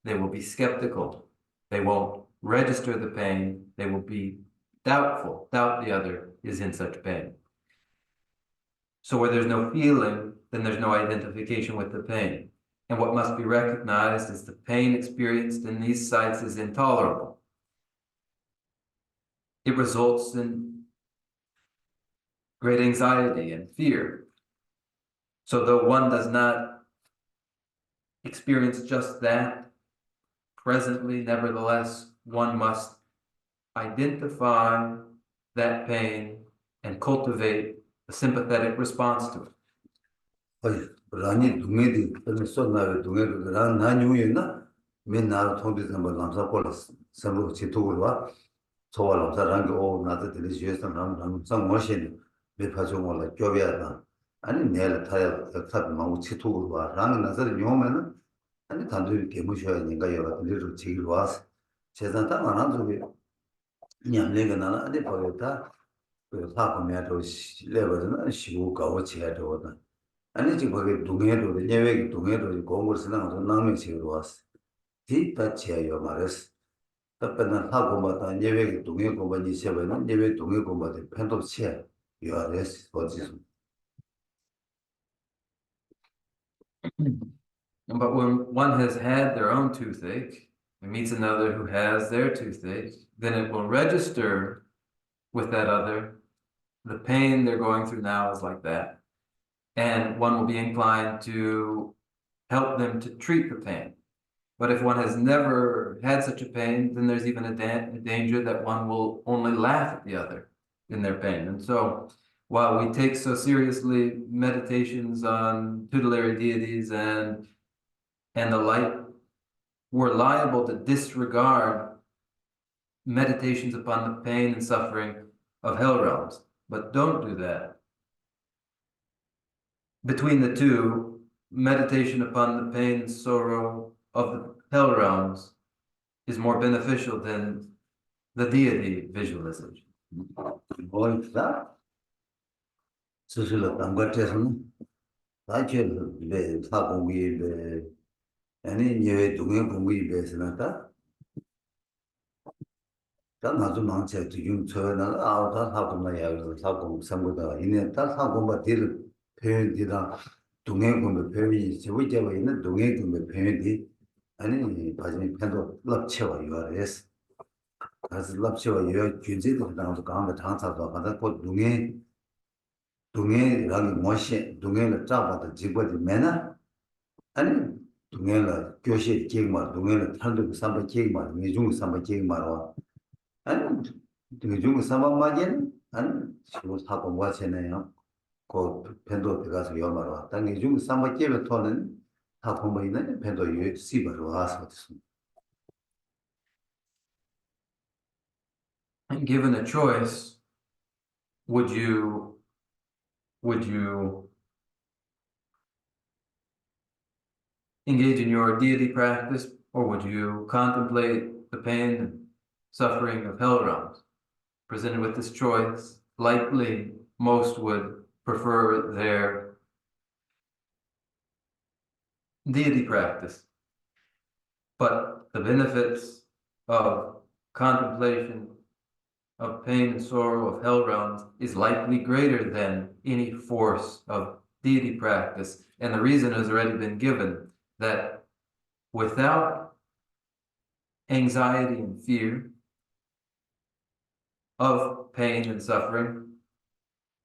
Speaker 3: they will be skeptical. They won't register the pain. They will be doubtful, doubt the other is in such pain. So where there's no feeling, then there's no identification with the pain. And what must be recognized is the pain experienced in these sites is intolerable. It results in great anxiety and fear. So though one does not experience just that presently, nevertheless, one must identify that pain and cultivate a sympathetic response to it.
Speaker 2: 어이 라니 동해디 그는 쏜나요 동해도 라 나뉴이나 맨날 통비서 뭐 남사 콜스 선로 지도로 와 저와 남사랑게 오 나도 들으시에서 남상 머신 매파종 원래 교배하다 아니 내일 타야 탑 마우 지도로 와 라는 나서를 요면은 아니 단도이 개무셔야 되니까 여러 들으러 지기로 와서 재산다 만한 소리 냠내가 나나 아니 버렸다 그 사고면도 레버는 시고 가고 지야도다 아니 지금 거기 동해도 예외기 동해도 공부를 쓰는 거 남의 지로 왔어. 뒤다 지어요 말했어. 답변은 하고 마다 예외기 동해 공부니 세번은 예외 동해 공부도 편도 치야. 요아레스 어디서.
Speaker 3: But when one has had their own toothache and meets another who has their toothache, then it will register with that other. The pain they're going through now is like that. And one will be inclined to help them to treat the pain. But if one has never had such a pain, then there's even a danger that one will only laugh at the other in their pain. And so while we take so seriously meditations on tutelary deities and the like, we're liable to disregard meditations upon the pain and suffering of hell realms. But don't do that. Between the two, meditation upon the pain and sorrow of the hell realms is more beneficial than the deity visualization.
Speaker 2: 뭐다? 스스로 담가져서는 다들 내 사공이 내 아니 예외 동해 공부에 대해서는다. 다 나도 망쳐 지금 저는 아우다 사고나 야서 사고 상고다 이내 다 사고가 될 표현이다. 동해 공부 표현이 저기저기 있는 동해 공부 표현이 아니 바지니 편도 럽쳐와 요아레스. 그래서 럽쳐와 요 균제도 나도 강가 장사도 받아 그 동해라는 뭐시 동해를 잡아도 집어도 매나 아니 동해를 교시 계획만 동해를 탈도 삼바 계획만 내중 삼바 계획만 아니 내중 삼바 맞는 아니 지금 사고 뭐하잖아요 그 펜도 들어가서 열마로 왔다 내중 삼바 계획을 토는 다 공부 있는 펜도 유 시바로 와서
Speaker 3: And given a choice, would you engage in your deity practice, or would you contemplate the pain and suffering of hell realms? Presented with this choice, likely most would prefer their deity practice. But the benefits of contemplation of pain and sorrow of hell realms is likely greater than any force of deity practice. And the reason has already been given, that without anxiety and fear of pain and suffering,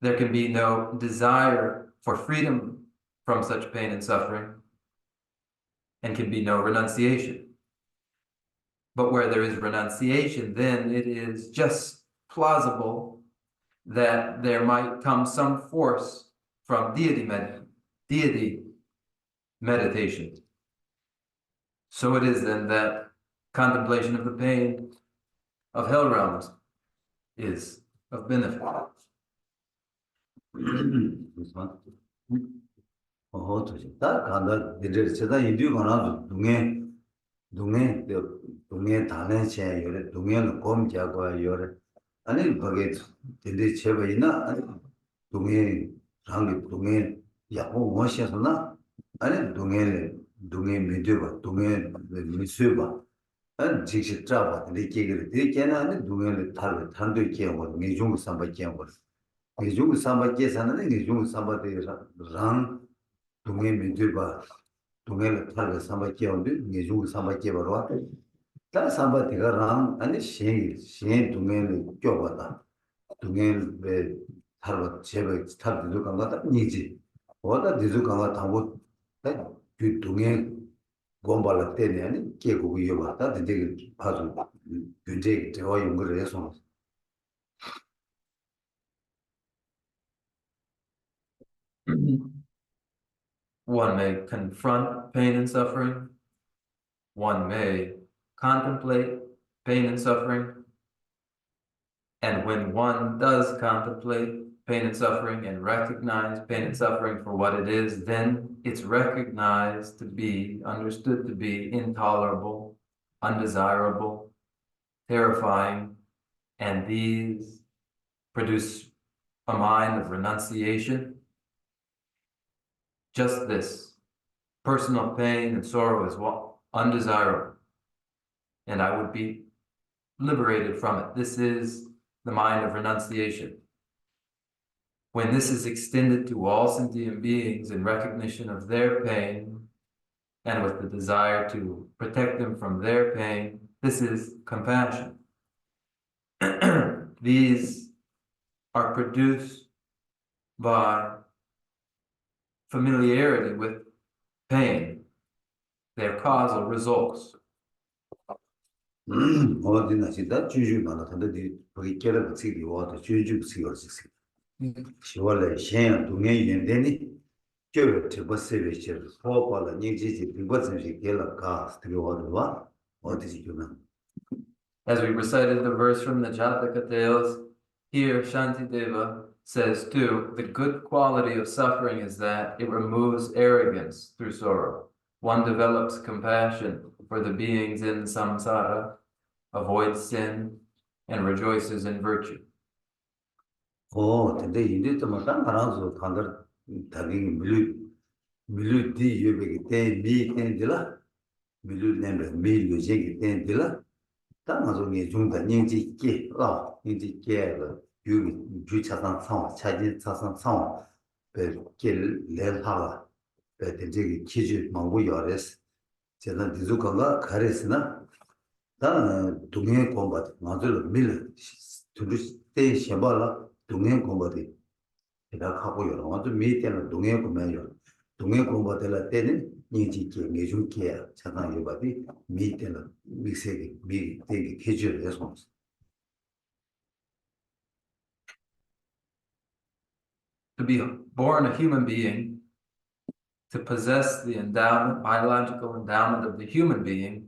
Speaker 3: there can be no desire for freedom from such pain and suffering, and can be no renunciation. But where there is renunciation, then it is just plausible that there might come some force from deity meditation. So it is then that contemplation of the pain of hell realms is of benefit.
Speaker 2: 무슨 저지 다 간다 이제 제가 인류 가나 동해 다는 요래 동해는 검자고 요래 아니 거기 근데 제가 있나 아니 동해 야고 뭐셔서나 아니 동해 미드바 동해 미스바 안 직접 잡아 이렇게 되게는 아니 동해를 탄도 있게 하고 미중 삼바게 하고 미중 삼바게 사는 미중 삼바데랑 동해 미드바 동해를 탈을 삼바게 하는데 미중 삼바게 바로 다 삼바데가 랑 아니 신 동해를 껴봤다 동해를 탈을 제발 탈도 간다 니지 뭐다 디주 간다 타고 그 동해 공발할 때는 아니 계곡 이어봤다 근데 봐도 굉장히 대화 연구를 해서
Speaker 3: One may confront pain and suffering. One may contemplate pain and suffering. And when one does contemplate pain and suffering and recognize pain and suffering for what it is, then it's recognized to be, understood to be intolerable, undesirable, terrifying, and these produce a mind of renunciation. Just this, personal pain and sorrow is undesirable, and I would be liberated from it. This is the mind of renunciation. When this is extended to all sentient beings in recognition of their pain and with the desire to protect them from their pain, this is compassion. These are produced by familiarity with pain, their causal results.
Speaker 2: 어디나 진짜 주주 많았는데 거기 깨를 같이 와도 주주 쓰여지 시월에 신 동해 연대니 저 버스에서 소발을 니지지 비버스에 gel가 들어와도 어디지 그러면
Speaker 3: As we recited the verse from the Jataka tales, here Shantideva says too, the good quality of suffering is that it removes arrogance through sorrow. One develops compassion for the beings in samsara, avoids sin, and rejoices in virtue.
Speaker 2: 근데 이제 좀 말아서 간다 다기 밀루디 유베기 때 미텐들라 밀루nembe 밀루제기 텐들라 다마종이 중다 닝지께 닝지께 유 주차상 상 차진 차상 상 베길 레하라 베데기 키주 망고 요레스 제가 디주가가 가레스나 다 동해 공부 맞을 밀 두르스 때 셔발라 동해 공부디 제가 하고 여러 완전 미때는 동해 공부요 동해 공부될 때는 니지께 내중께 차상 요바디 미때는 미세기 미때기 계절 해서
Speaker 3: To be born a human being, to possess the endowment, biological endowment of the human being,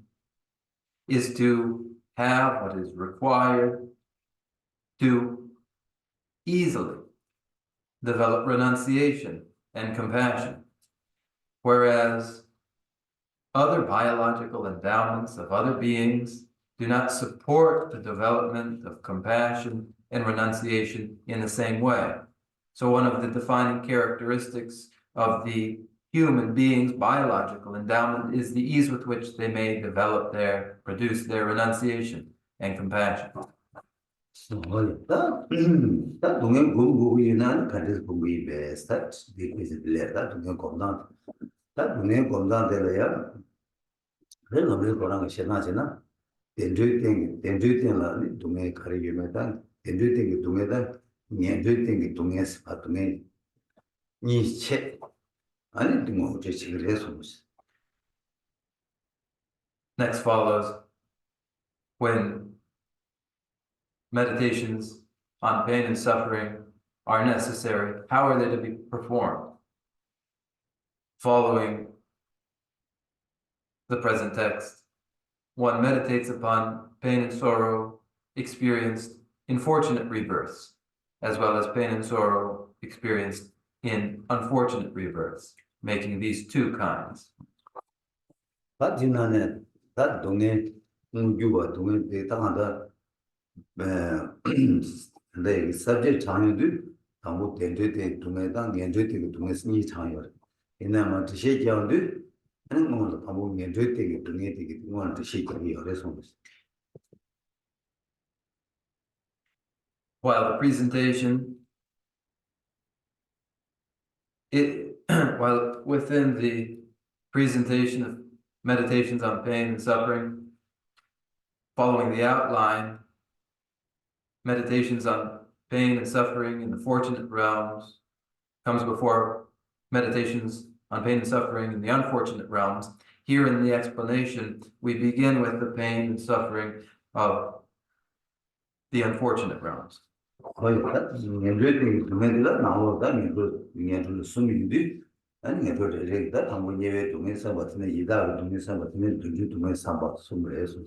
Speaker 3: is to have what is required to easily develop renunciation and compassion. Whereas other biological endowments of other beings do not support the development of compassion and renunciation in the same way. So one of the defining characteristics of the human being's biological endowment is the ease with which they may produce their renunciation and compassion.
Speaker 2: 다 동행 공부위는 간접 공부에 베스트 디퀴즈 빌레다 동행 공단 다 동행 공단 되려야 그래서 우리 거랑 시나지나 된주땡 동행 가리기면은 된주땡 동행다 년주땡 동행스 동행 니체 아니 뭐 어제 지금 해서
Speaker 3: Next follows when meditations on pain and suffering are necessary, how are they to be performed? Following the present text, one meditates upon pain and sorrow experienced in fortunate rebirths, as well as pain and sorrow experienced in unfortunate rebirths, making these two kinds.
Speaker 2: 다 지나네 다 동행 공부가 동행 대당하다 네 subject 장애도 당고 된되대 동해당 연주되게 동해스니 장애 이나마 뜻이 겨운데 하는 거는 당고 연주되게 동해되게 동안 뜻이 겨이 어려서
Speaker 3: While the presentation, while within the presentation of meditations on pain and suffering, following the outline, meditations on pain and suffering in the fortunate realms comes before meditations on pain and suffering in the unfortunate realms. Here in the explanation, we begin with the pain and suffering of the unfortunate realms.
Speaker 2: 거의 다 연주되게 동해들라 나오다 연주 숨인데 아니 연주를 당고 예외 동해서 같은 이다 동해서 같은 dunju 동해서 봐 숨을해서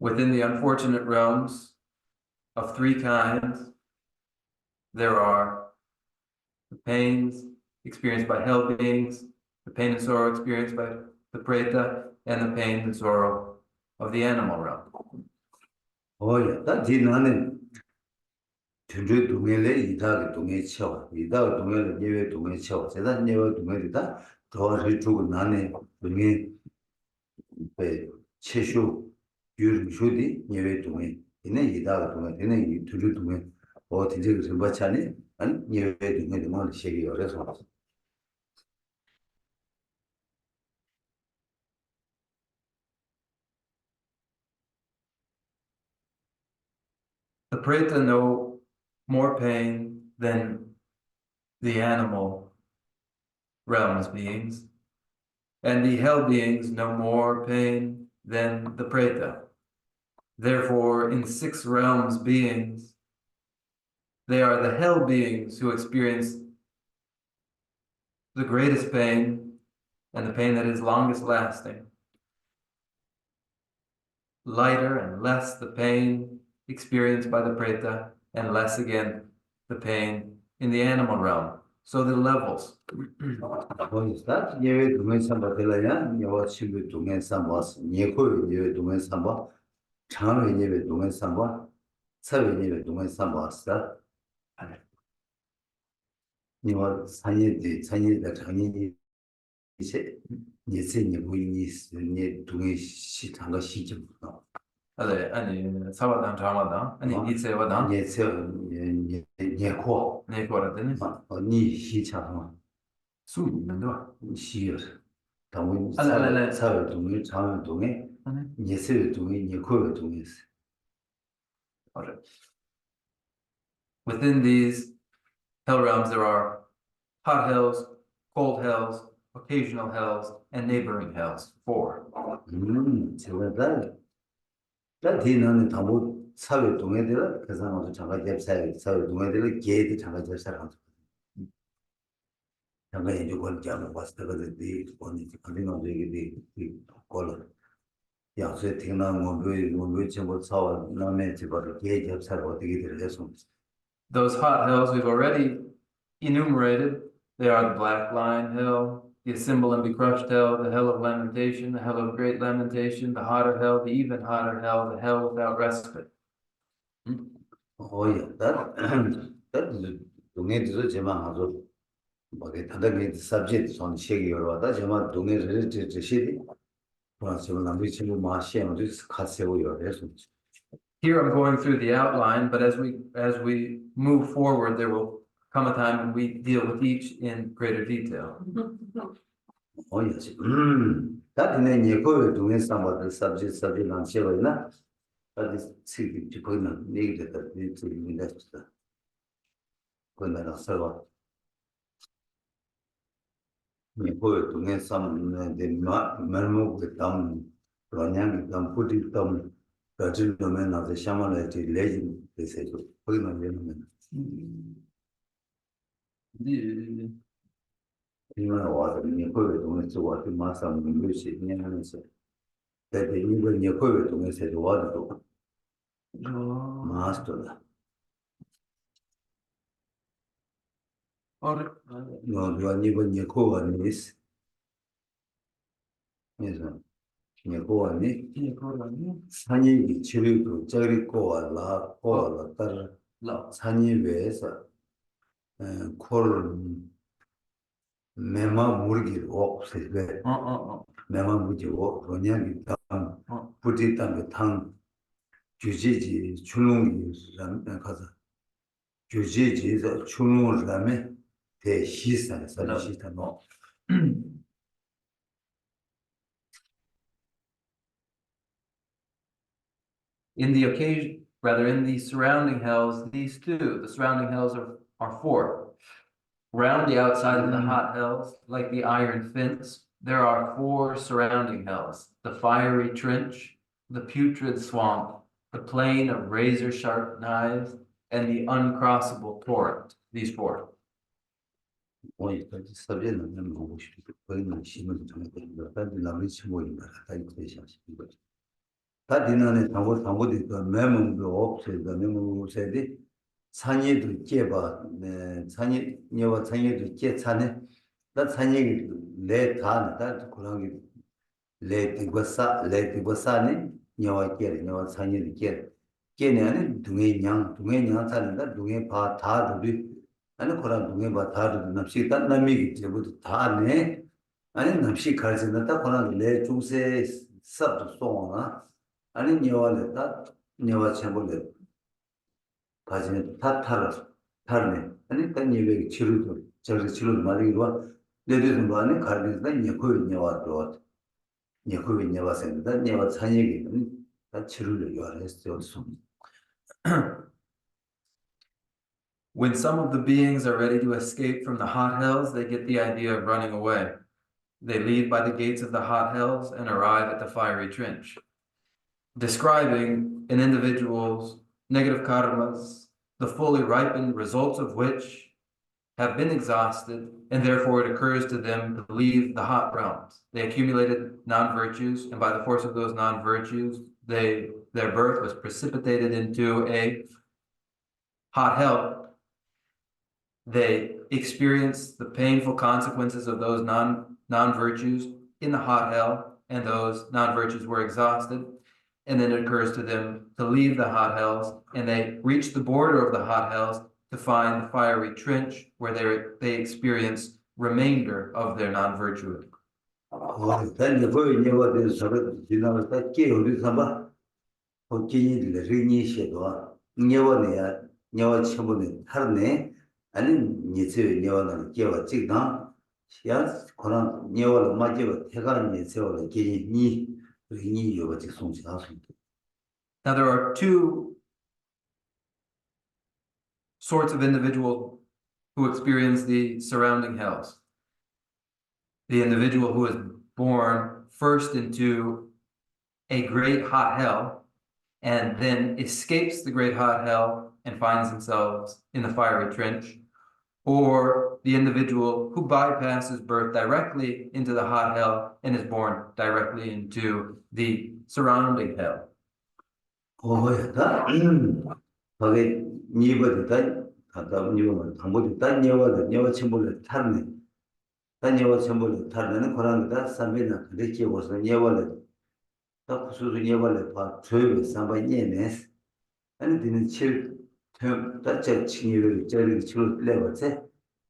Speaker 3: Within the unfortunate realms of three kinds, there are the pains experienced by hell beings, the pain and sorrow experienced by the preta, and the pain and sorrow of the animal realm.
Speaker 2: 다 지나는 dunju 동해래 이다 동해 쳐 이다 동해래 예외 동해 쳐 세단 예외 동해다 더 주고 나네 동해 배 체쇼 유르쇼디 예외 동해 이네 이다 동해 이네 이 dunju 동해 진짜 좀 받자니 아니 예외 동해 뭐 시기 어려서
Speaker 3: The preta know more pain than the animal realms beings, and the hell beings know more pain than the preta. Therefore, in six realms beings, they are the hell beings who experience the greatest pain and the pain that is longest lasting. Lighter and less the pain experienced by the preta, and less again the pain in the animal realm. So the levels.
Speaker 2: 거기서 예외 동해 삼바들라야 여와 친구 동해 삼바 예고 예외 동해 삼바 장외 예외 동해 삼바 사회 예외 동해 삼바스다 니와 산예의 장인이 이제 예세니 보이니 네 동해 시 장가 시점
Speaker 3: 아니 사바당 자마당 아니 이세바당
Speaker 2: 예세 예코
Speaker 3: 네거라더니
Speaker 2: 니 시창
Speaker 3: 수 있는데
Speaker 2: 시여 당원
Speaker 3: 알랄랄.
Speaker 2: 사회 동해 장외 동해 예세 동해 예코 동해
Speaker 3: Within these hell realms, there are hot hells, cold hells, occasional hells, and neighboring hells. 4.
Speaker 2: 제가 다 뒤는 당부 사회 동해들 그 사람도 잠깐 사회 동해들 개도 잠깐 사람 잠깐 이제 걸 잡아 봤을 때가 어디 어디는 이게 걸 야세 태어난 뭐 전부 사와 남의 집을 개 잡사를 어떻게 들어서
Speaker 3: Those hot hells we've already enumerated. They are the black lion hell, the assemble and be crushed hell, the hell of lamentation, the hell of great lamentation, the hotter hell, the even hotter hell, the hell without respite.
Speaker 2: 어야 다 동해들도 제만 하죠 뭐게 다들 subject 손 시기 열어다 제만 동해를 시디 그래서 남의 친구 마시에 어디 가세요 열어서
Speaker 3: Here I'm going through the outline, but as we move forward, there will come a time when we deal with each in greater detail.
Speaker 2: 어이지. 다들 예고에 동의 삼바들 subject 안 쉐어이나. 다들 지금 지금은 얘기했다. 지금 인다스다. 그러나 서로 예고에 동의 삼는데 말목에 담 그냥 담 부디 담 가진 놈에 나서 샤만한테 레진 되세요. 거기만 되는
Speaker 3: 네.
Speaker 2: 이만 와서 예고에 동의 저와 마삼 민주시 년에서 대대 이번 예고에 동의서 와도 마스터다. 너 이번 예고가 아니스. 그래서 예고하니 산이 지르고 저리고 라 고라 따라 산이 외에서 콜 메마 무르기 없으게 메마 무지 그냥 당 부지 땅에 당 주지지 출렁이라는 가서 주지지에서 출렁을 하면 대시산 살시다 뭐
Speaker 3: In the surrounding hells, these two, the surrounding hells are four. Around the outside of the hot hells, like the iron fence, there are four surrounding hells: the fiery trench, the putrid swamp, the plain of razor-sharp knives, and the uncrossable torrent. These four.
Speaker 2: 여기까지 서재는 보고 싶고 거기는 심을 정했거든요. 다들 남의 친구인 거라 다 이렇게 하시는 거죠. 다디나네 당고디 그 매문도 없어도 매문세디 산이도 깨봐 네 산이 녀와 산이도 깨차네 나 산이 레다 다 그러기 레디고사네 녀와 깨 녀와 산이도 깨네는 둥에 냥 산다 둥에 바 다들이 아니 그런 둥에 바 다들 납시 딱 남이기 때문에 다네 아니 납시 가르친다 그런 레 중세 섭도 송아 아니 녀와는 녀와 쳔볼래 가지는 다 타르네 아니 딴 예배 치료도 저기 치료도 말이고 내들은 거 안에 가르는다 녀와도 녀와 생다 녀와 산얘기는 다 치료를 요하랬어요.
Speaker 3: When some of the beings are ready to escape from the hot hells, they get the idea of running away. They leave by the gates of the hot hells and arrive at the fiery trench. Describing an individual's negative karmas, the fully ripened results of which have been exhausted, and therefore it occurs to them to leave the hot realms. They accumulated non-virtues, and by the force of those non-virtues, their birth was precipitated into a hot hell. They experienced the painful consequences of those non-virtues in the hot hell, and those non-virtues were exhausted. And then it occurs to them to leave the hot hells, and they reach the border of the hot hells to find the fiery trench where they experience remainder of their non-virtue.
Speaker 2: 단지 거기 녀와들 서로 지나서 다 깨우리 삼아 호기니들 리니시도 녀와 첨부는 하르네 아니 니체 녀와는 깨와 찍다 야 그런 녀와를 맞이고 태가는 니체를 깨니 니 요거지 송지하수
Speaker 3: Now there are two sorts of individual who experience the surrounding hells. The individual who is born first into a great hot hell and then escapes the great hot hell and finds themselves in the fiery trench, or the individual who bypasses birth directly into the hot hell and is born directly into the surrounding hell.
Speaker 2: 거기 니버다 가다 니버는 당보도 딴 녀와 첨부를 타르네 딴 녀와 첨부를 타르는 거란다 삼배나 그렇게 보서 녀와를 딱 수수 녀와를 봐 줘요 삼배네네 아니 되는 칠 다저 친구를 저리 치료 레버세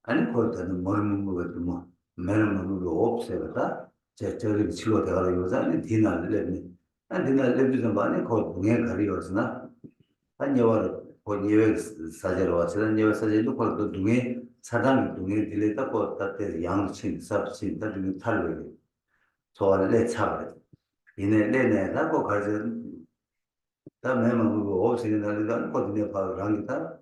Speaker 2: 아니 거기다는 멀는 거도 뭐 매는 거 없어요다 저리 치료 대가로 요새 아니 디나를 내네 아니 디나를 내주면 많이 거기 동에 가리어서나 한 여와를 본 예외 사제로 와서 예외 사제도 걸도 중에 사장 중에 딜레다 거 따때 양친 삽친 다 중에 탈로 저알레 차버 이내 내내라고 가서 다 매만 뭐 없이는 날이다 거든요 바랑이다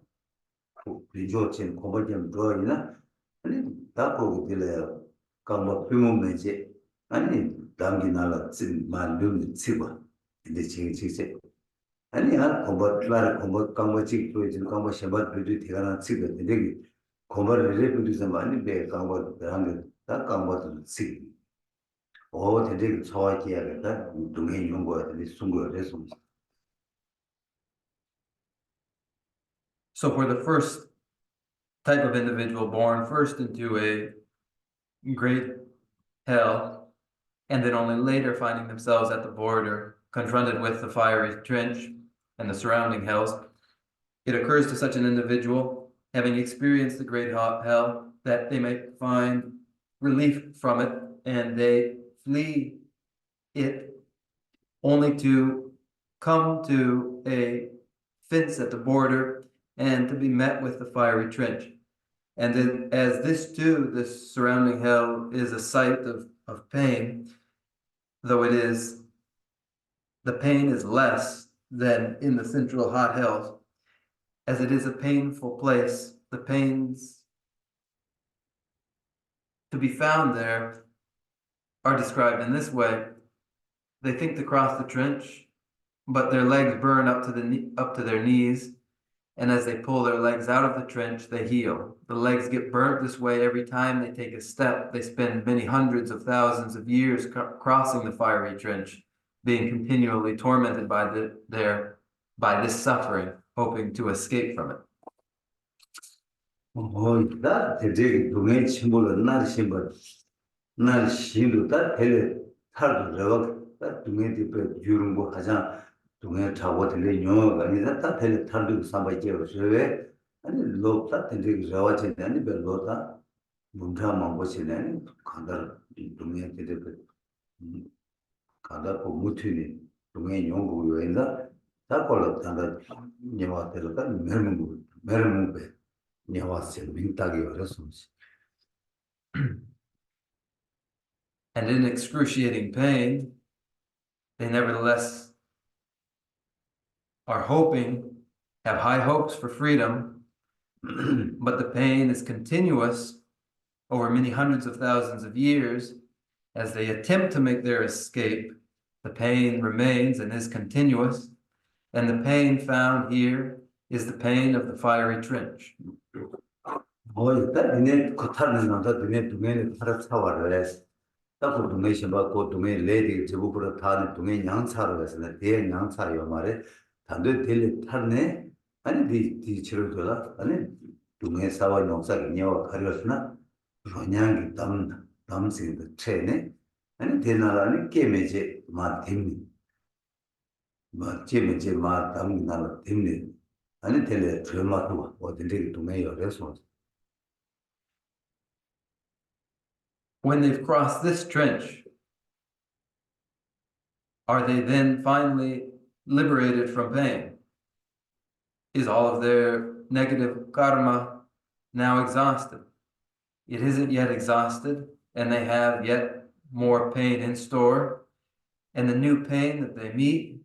Speaker 2: 리조친 고벌점 더이나 아니 다 보고 딜레요 강뭐 비문매지 아니 당기 날라 진 만lum이 치고 근데 지금 아니 한 공부를 공부 강의직 보이진 공부 시험 비디 대가나 지금 되게 공부를 레비디서 많이 배 강의 하는 다 강의도 지. 되게 좋아하게 해야겠다. 동행 연구가 되게 순고를 해서.
Speaker 3: So for the first type of individual born first into a great hell, and then only later finding themselves at the border, confronted with the fiery trench and the surrounding hells, it occurs to such an individual, having experienced the great hell, that they may find relief from it, and they flee it only to come to a fence at the border and to be met with the fiery trench. And then, as this too, this surrounding hell is a site of pain, though the pain is less than in the central hot hells, as it is a painful place. The pains to be found there are described in this way. They think to cross the trench, but their legs burn up to their knees, and as they pull their legs out of the trench, they heal. The legs get burnt this way every time they take a step. They spend many hundreds of thousands of years crossing the fiery trench, being continually tormented by this suffering, hoping to escape from it.
Speaker 2: 다 되게 동행 친구를 날 신발 날 신도 다 되게 탈도 저거 다 동행 뒤에 주는 거 하자 동행 타고 되게 용어가 아니다 다 되게 탈도 삼바지로 저왜 아니 로다 되게 저와지 아니 별로다 문자만 보시네 간다 동행 되게 간다 그 무트니 동행 연구 요인다 다 걸로 간다 녀와들다 매르문
Speaker 3: And in excruciating pain, they nevertheless are hoping, have high hopes for freedom, but the pain is continuous over many hundreds of thousands of years. As they attempt to make their escape, the pain remains and is continuous, and the pain found here is the pain of the fiery trench.
Speaker 2: 일단 니네 겉하는 남자 니네 동네에 살아 사와를 딱그 동네 신바 그 동네 레디 제부부로 타는 동네 양차로 해서 대 양차요 말에 단도 될 타네 아니 디 치료 돌아 아니 동네 사와 농사 그녀 가려서나 그냥이 담생도 체네 아니 대나라니 게메제 마팀니 마제메제 마 담나라 팀니 아니 텔레 드라마도 어딘데 동네 열에서
Speaker 3: When they've crossed this trench, are they then finally liberated from pain? Is all of their negative karma now exhausted? It isn't yet exhausted, and they have yet more pain in store. And the new pain that they meet,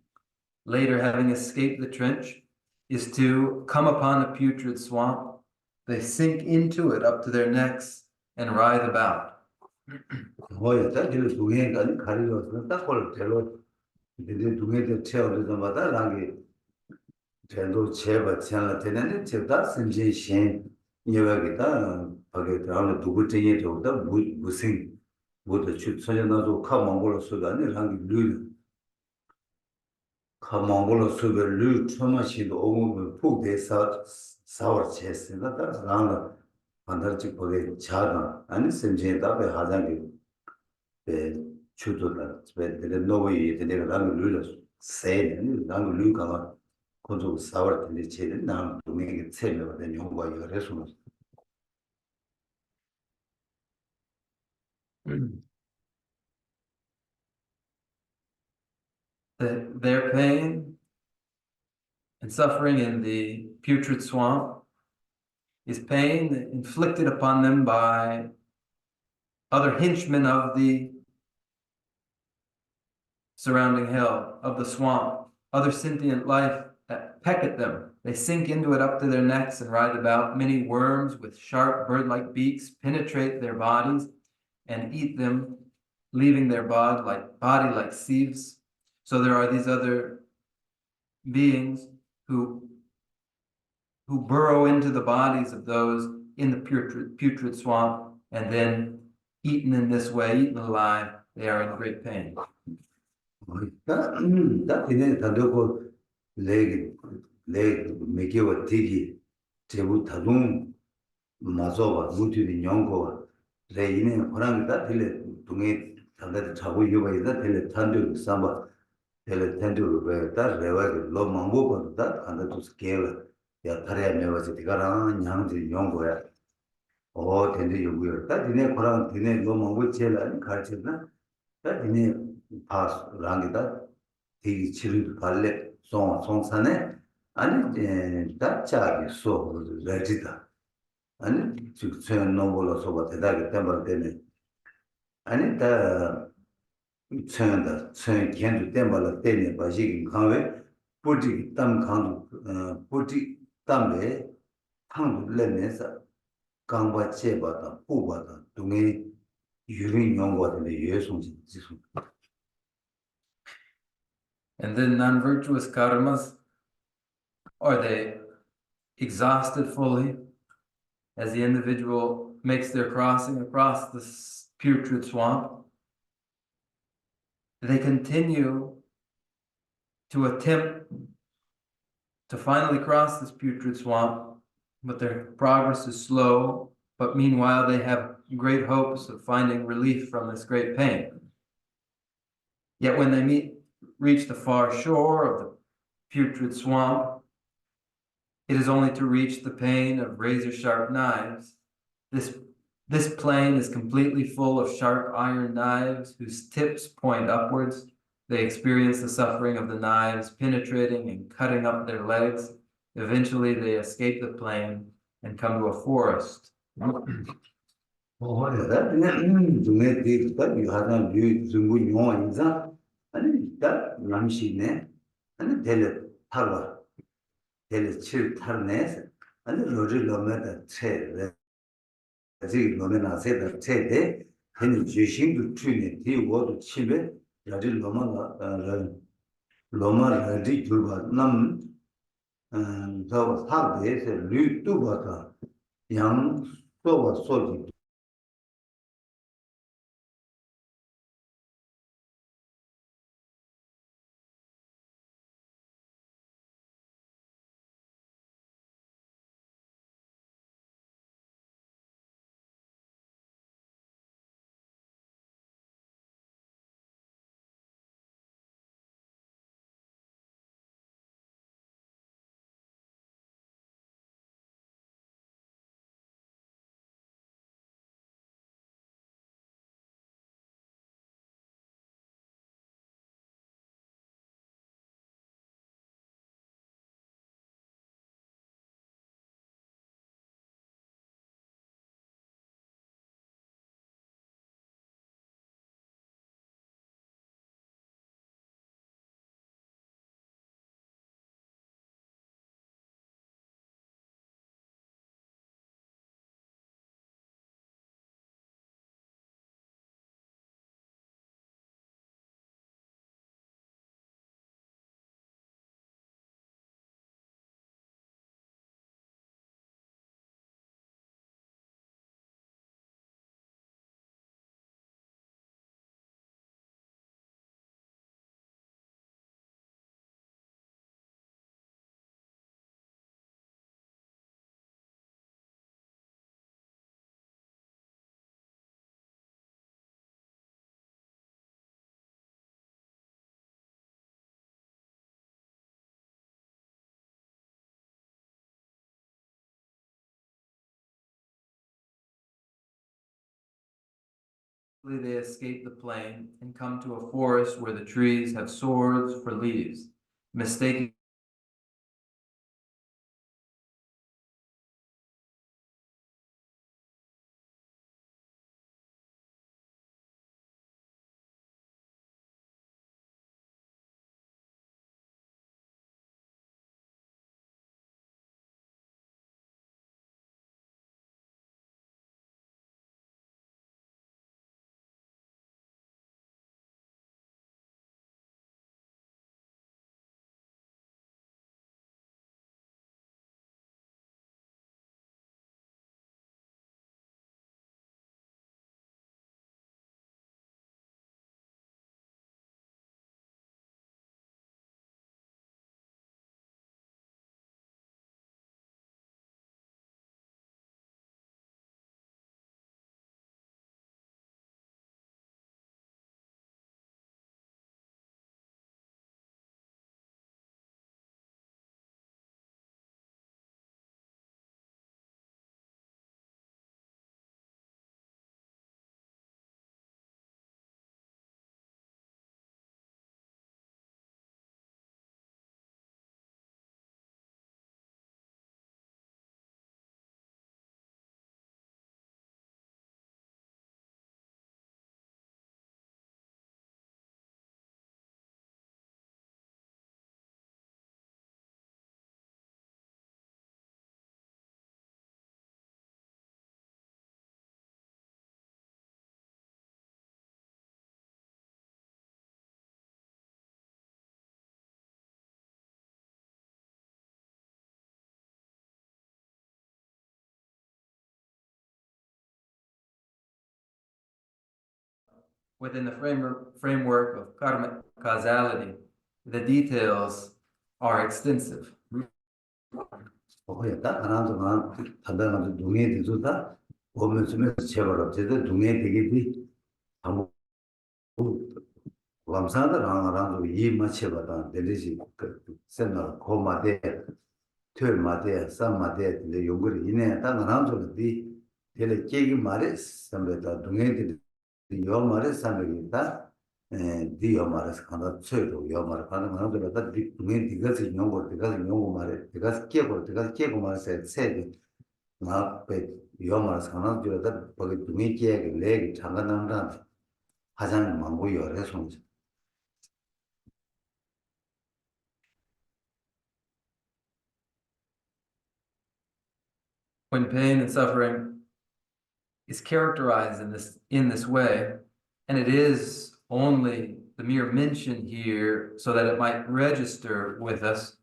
Speaker 3: later having escaped the trench, is to come upon a putrid swamp. They sink into it up to their necks and writhe about.
Speaker 2: 뭐였다? 그 동해가 가리려서 딱 걸을 대로 이제 동해에 채워져마다 랑이 전도 제바 채나 되는데 제가 신진 예외기다 하게 다음에 누구 때에 저다 무슨 모두 출선해놔도 카몽골로 쓰다니 랑이 류 카몽골로 쓰별 류 처마시도 오고 폭대사 사월 체스나 다 랑을 반달직 보게 자나 아니 신진 답에 하장이 chudola spendere noi tenere l'anno lui sei l'anno lui che quando stava di cene non domenica cena da non vuoi adesso
Speaker 3: Their pain And suffering in the putrid swamp is pain inflicted upon them by other henchmen of the surrounding hell, of the swamp, other sentient life that peck at them. They sink into it up to their necks and writhe about. Many worms with sharp bird-like beaks penetrate their bodies and eat them, leaving their body like sieves. So there are these other beings who burrow into the bodies of those in the putrid swamp, and then eaten in this way, eaten alive, they are in great pain.
Speaker 2: 다 이내 다도고 레 메기와 디기 제부 다동 마소바 무티디 냥고 레 이내 호랑이다 딜레 동에 단다 자고 이거이다 딜레 탄도 삼바 딜레 탄도 베다 레와 로 망고보다 간다 스케일 야 타레 메와지 디가라 냥지 냥고야 오 텐데 요구였다 디네 호랑 디네 로 망고 제라 가르치나 다 디네 파스 랑이다 이 치료 발레 송산에 아니 다짜기 소 레지다 아니 지금 노블로 소바 대다게 때문에 아니 다 천다 천 견도 때문에 때문에 바시 강외 뿌리 땀 강도 뿌리 땀에 강도 내면서 강과 제바다 부바다 동에 유린 연구하는데 예송지 지수
Speaker 3: And then non-virtuous karmas, are they exhausted fully as the individual makes their crossing across this putrid swamp? They continue to attempt to finally cross this putrid swamp, but their progress is slow. But meanwhile, they have great hopes of finding relief from this great pain. Yet when they reach the far shore of the putrid swamp, it is only to reach the pain of razor-sharp knives. This plain is completely full of sharp iron knives whose tips point upwards. They experience the suffering of the knives penetrating and cutting up their legs. Eventually, they escape the plain and come to a forest.
Speaker 2: 아니 다 남시네 아니 델레 타와 델레 칠 타르네스 아니 로지 로메다 체레 아직 로메나 세다 체데 아니 제신도 트네 디워도 치베 야지 로마나 로마 라디 줄바 남 저 사베에서 류뚜바다 양 소와 소지
Speaker 3: They escape the plain and come to a forest where the trees have swords for leaves, mistaking within the framework of karmic causality, the details are extensive.
Speaker 2: 오해다 하나도 단단한 동에 대해서다 보면서 제발 어쨌든 동에 되게 아무 감사하다라는 이 맞춰봐다 내리지 그 생각 고마대 틀마대 삼마대 근데 요거를 이내 딱 하나도디 되게 깨기 말에 삼배다 동에들 요 말에 삼배다 디요 말에 간다 쳐도 요 말에 가는 하나도다 동에 디가지 용고 말에 디가지 깨고 말에 세 나ppe 요 말에 하나도다 거기 동에 깨게 레기 장관남다 하자는 망고 열에 손
Speaker 3: When pain and suffering is characterized in this way, and it is only the mere mention here so that it might register with us,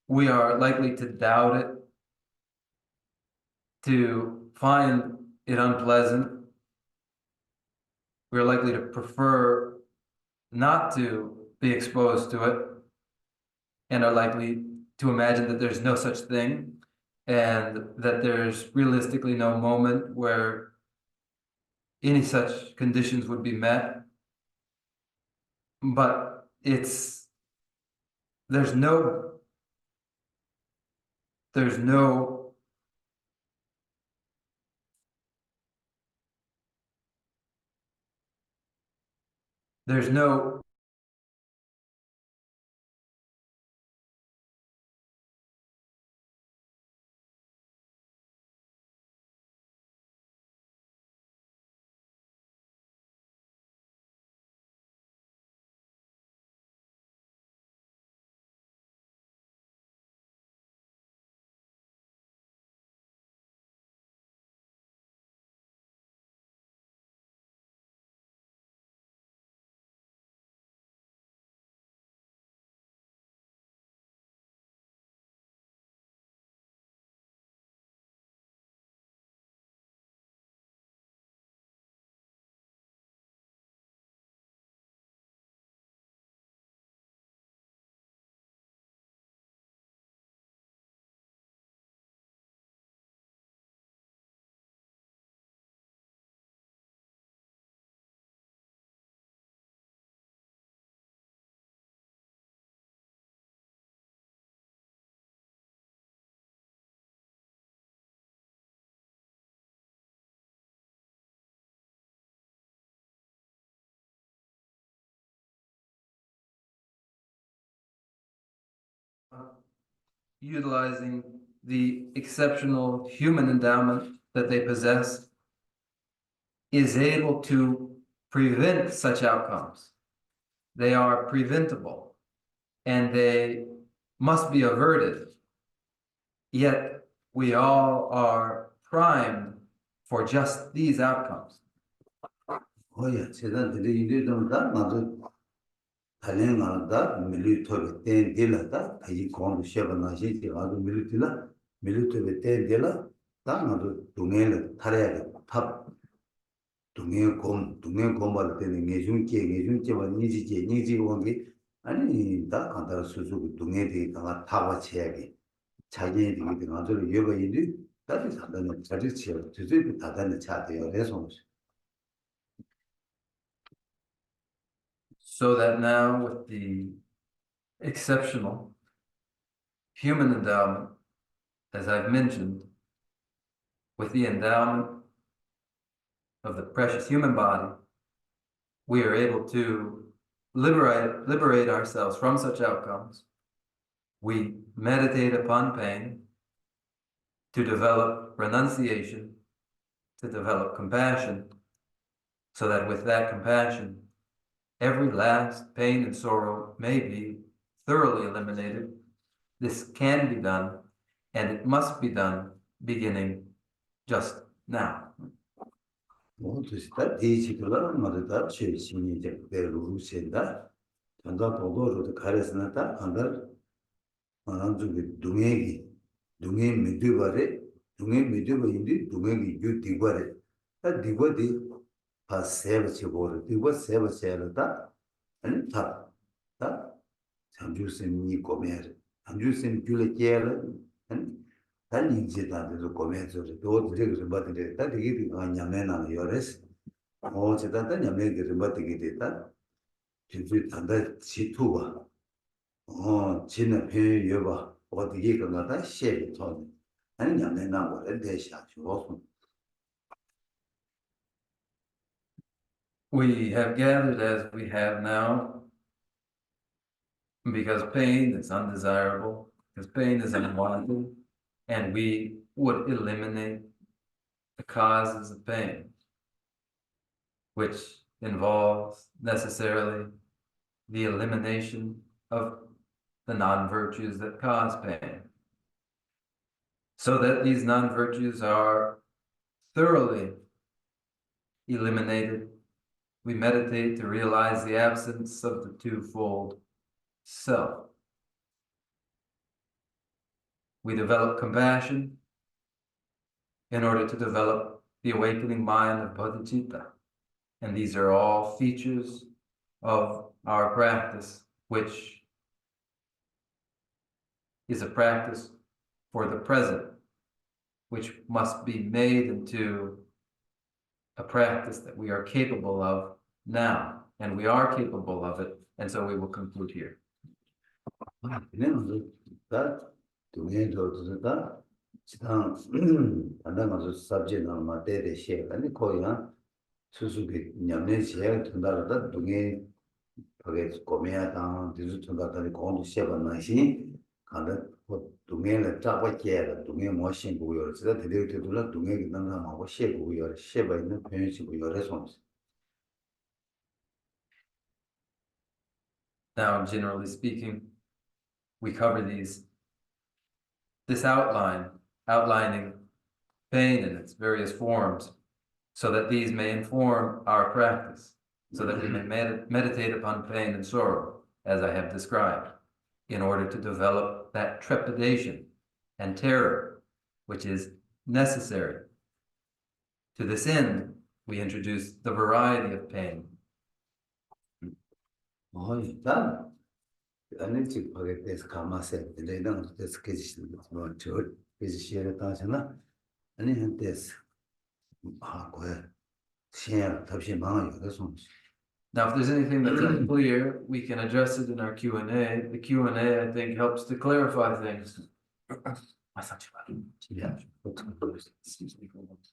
Speaker 3: we are likely to doubt it, to find it unpleasant. We're likely to prefer not to be exposed to it, and are likely to imagine that there's no such thing, and that there's realistically no moment where any such conditions would be met. But there's no utilizing the exceptional human endowment that they possess is able to prevent such outcomes. They are preventable and they must be averted. Yet we all are primed for just these outcomes.
Speaker 2: 오야 세단들이 이래도다 나도 달려나다 밀리토베 때 딜라다 이 공부 시작하나시 아주 밀리토베 때 딜라 다 나도 동해를 타려야 탑 동해 공부할 때는 예중께 니지 원기 아니 다 간다 수수 동해 대가 타고 쳐야지 자기들이 아주 여가이들 다들 산다는 자리 치어 저들 다다는 차대요 그래서
Speaker 3: So that now, with the exceptional human endowment, as I've mentioned, with the endowment of the precious human body, we are able to liberate ourselves from such outcomes. We meditate upon pain to develop renunciation, to develop compassion, so that with that compassion, every last pain and sorrow may be thoroughly eliminated. This can be done, and it must be done beginning just now.
Speaker 2: 모두다 디지털로 모두다 최신이 이제 배우신다. 전자 도도로도 가르스나다 한달 만한주기 동해 미드바레 동해 미드바인디 동해기 유디바레 다 디바디 다 세버치고 이거 세버치야다 아니 다 장주스님이 고메 장주스님 줄에 깨를 아니 단지 제다도 고메서 또 되게 받는데 다 되게 냐면은 요레스 제다다 냐면게 받게 됐다 진짜 단다 지투가 지는 배 여봐 어디게 그나다 셰비 돈 아니 냐면나 뭐래 대샤 주고
Speaker 3: We have gathered as we have now because pain is undesirable, because pain is unwanted, and we would eliminate the causes of pain, which involves necessarily the elimination of the non-virtues that cause pain. So that these non-virtues are thoroughly eliminated, we meditate to realize the absence of the twofold self. We develop compassion in order to develop the awakening mind of bodhicitta. And these are all features of our practice, which is a practice for the present, which must be made into a practice that we are capable of now. And we are capable of it. And so we will conclude here.
Speaker 2: 그냥 다 동해도 다 지당 단단한 sabje는 마테레 셰가니 거야 수수비 냠내 셰 된다다 동해 거기 고메야당 디주 된다다니 공도 셰바나시 간다 동해를 잡아 깨라 동해 모신 보여 진짜 되게 되돌아 동해 기능하고 셰 보여 셰바 있는 변시 보여래 좀
Speaker 3: Now, generally speaking, we cover this outlining pain in its various forms, so that these may inform our practice, so that we may meditate upon pain and sorrow, as I have described, in order to develop that trepidation and terror, which is necessary. To this end, we introduce the variety of pain.
Speaker 2: 일단 아니 지금 거기에 대해서 감아서 내는 데서 계시는 뭐저 계시시에 따라서나 아니 한테서 거에 시에 답시 망을 여기서
Speaker 3: Now, if there's anything that's unclear, we can address it in our Q&A. The Q&A, I think, helps to clarify things. I thought you
Speaker 2: yeah
Speaker 3: Excuse me for a moment.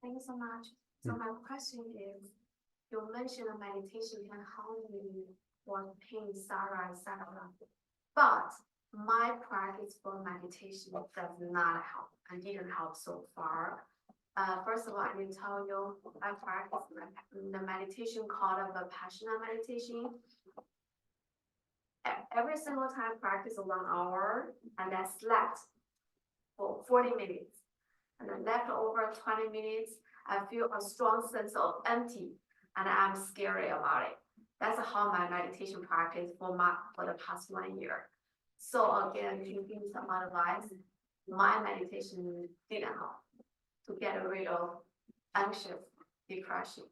Speaker 4: Thank you so much. So my question is, you mentioned a meditation can harm you or pain, sorrow, etc. But my practice for meditation does not help and didn't help so far. First of all, I need to tell you, I practice the meditation called a Vipassana meditation. Every single time I practice 1 hour and I slept for 40 minutes. And then left over 20 minutes, I feel a strong sense of empty and I'm scary about it. That's how my meditation practice for the past 1 year. So again, giving some advice, my meditation didn't help to get rid of anxious depression.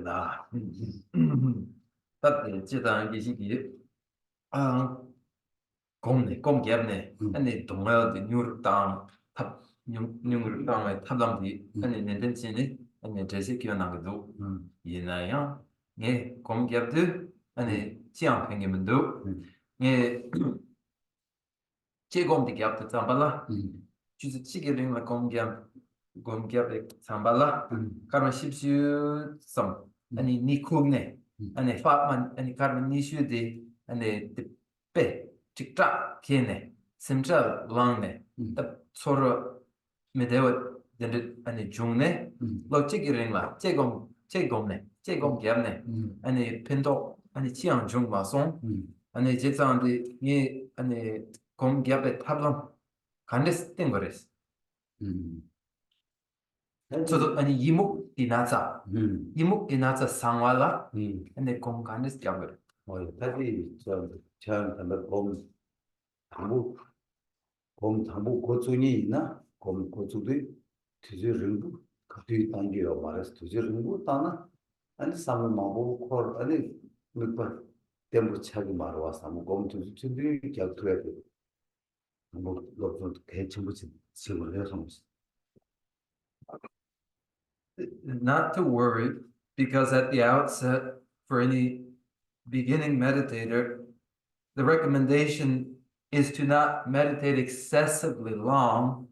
Speaker 3: 나 tất chỉ là cái gì à công nghiệp này anh ấy đồng ý thì nhiều tăng thấp nhiều tăng này thấp lắm thì anh ấy nên xin này anh ấy chỉ kêu năng cái đó hiện nay á nghe công nghiệp đó anh ấy chỉ ăn cái mình đó nghe chỉ công nghiệp đó chẳng bao la chỉ cái là công nghiệp để chẳng bao la cái mà ship you some anh ấy ni khung này anh ấy phát man anh ấy cái mà ni ship đi anh ấy bé trực trắc kia này xem ra lang này tập 서로 매대와 đến anh ấy chung này lo chỉ cái là chỉ công nghiệp này anh ấy pinto anh ấy chỉ ăn chung mà xong anh ấy chỉ rằng thì nghe anh ấy công nghiệp để tháp lắm 간데스 된 거랬어. 저도 아니 이목 디나자 상와라 근데 공 간데스 잡을.
Speaker 2: 다시 저 당부 고충이 있나? 고충도 뒤지르고 그뒤 단계로 말해서 뒤지르고 따나 아니 삼을 마고 콜 아니 몇 tempo 차기 말어 와서 뭐 검투 준비 격투야 돼. 뭐 로또 개침부지 지금 해서
Speaker 3: Not to worry, because at the outset, for any beginning meditator, the recommendation is to not meditate excessively long,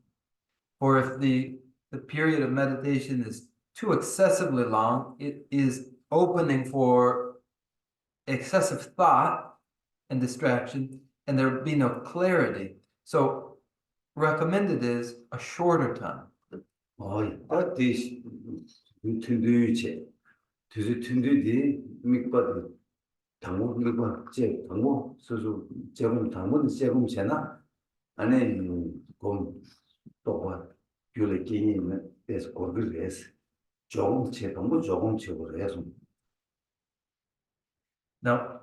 Speaker 3: or if the period of meditation is too excessively long, it is opening for excessive thought and distraction, and there would be no clarity. So recommended is a shorter time.
Speaker 2: 어디 튼두체 튼두디 mikpa 당고 mikpa 제 당고 소소 제공 당고는 제공 되나 아니 곰 또가 교례기는 에서 거기에서 조금 제 당고 조금 제거를 해서
Speaker 3: Now,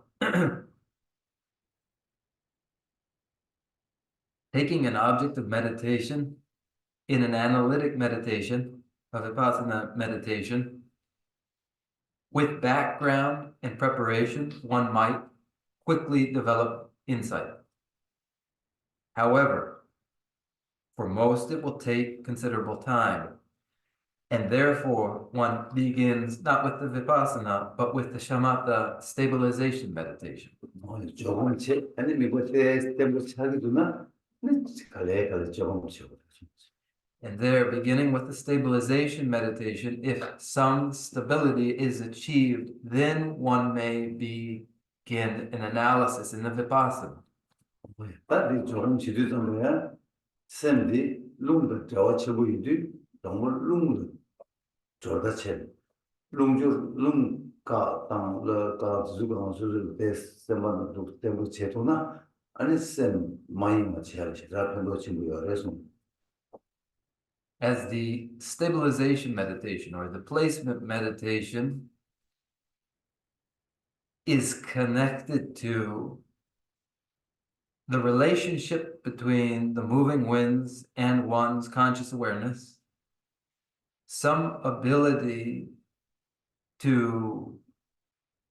Speaker 3: taking an object of meditation in an analytic meditation, a vipassana meditation, with background and preparation, one might quickly develop insight. However, for most, it will take considerable time. And therefore, one begins not with the vipassana, but with the shamatha stabilization meditation.
Speaker 2: 조금 제 아니 미국 때문에 차기도나 갈래 조금 제거
Speaker 3: And there, beginning with the stabilization meditation, if some stability is achieved, then one may begin an analysis in the vipassana.
Speaker 2: 빨리 조금 지도도 뭐야 샘디 룽도 저와 쳐보이도 너무 룽도 저다체 룽주 룽가 땅가 주가 수를 데스만 도 때문에 제도나 아니 샘 많이 맞이하시 라편도 친구야 그래서
Speaker 3: As the stabilization meditation or the placement meditation is connected to the relationship between the moving winds and one's conscious awareness, some ability to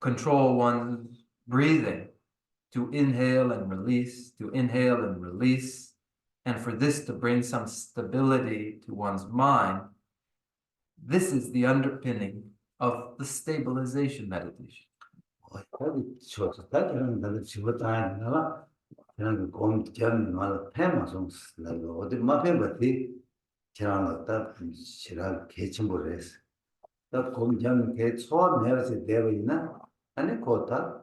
Speaker 3: control one's breathing, to inhale and release, and for this to bring some stability to one's mind, this is the underpinning of the stabilization meditation.
Speaker 2: 그냥 공견 말 페마송 어디 마페바티 지나갔다 지나 개침을 했어. 다 공장 개 처음 해서 되어 있나 아니 거다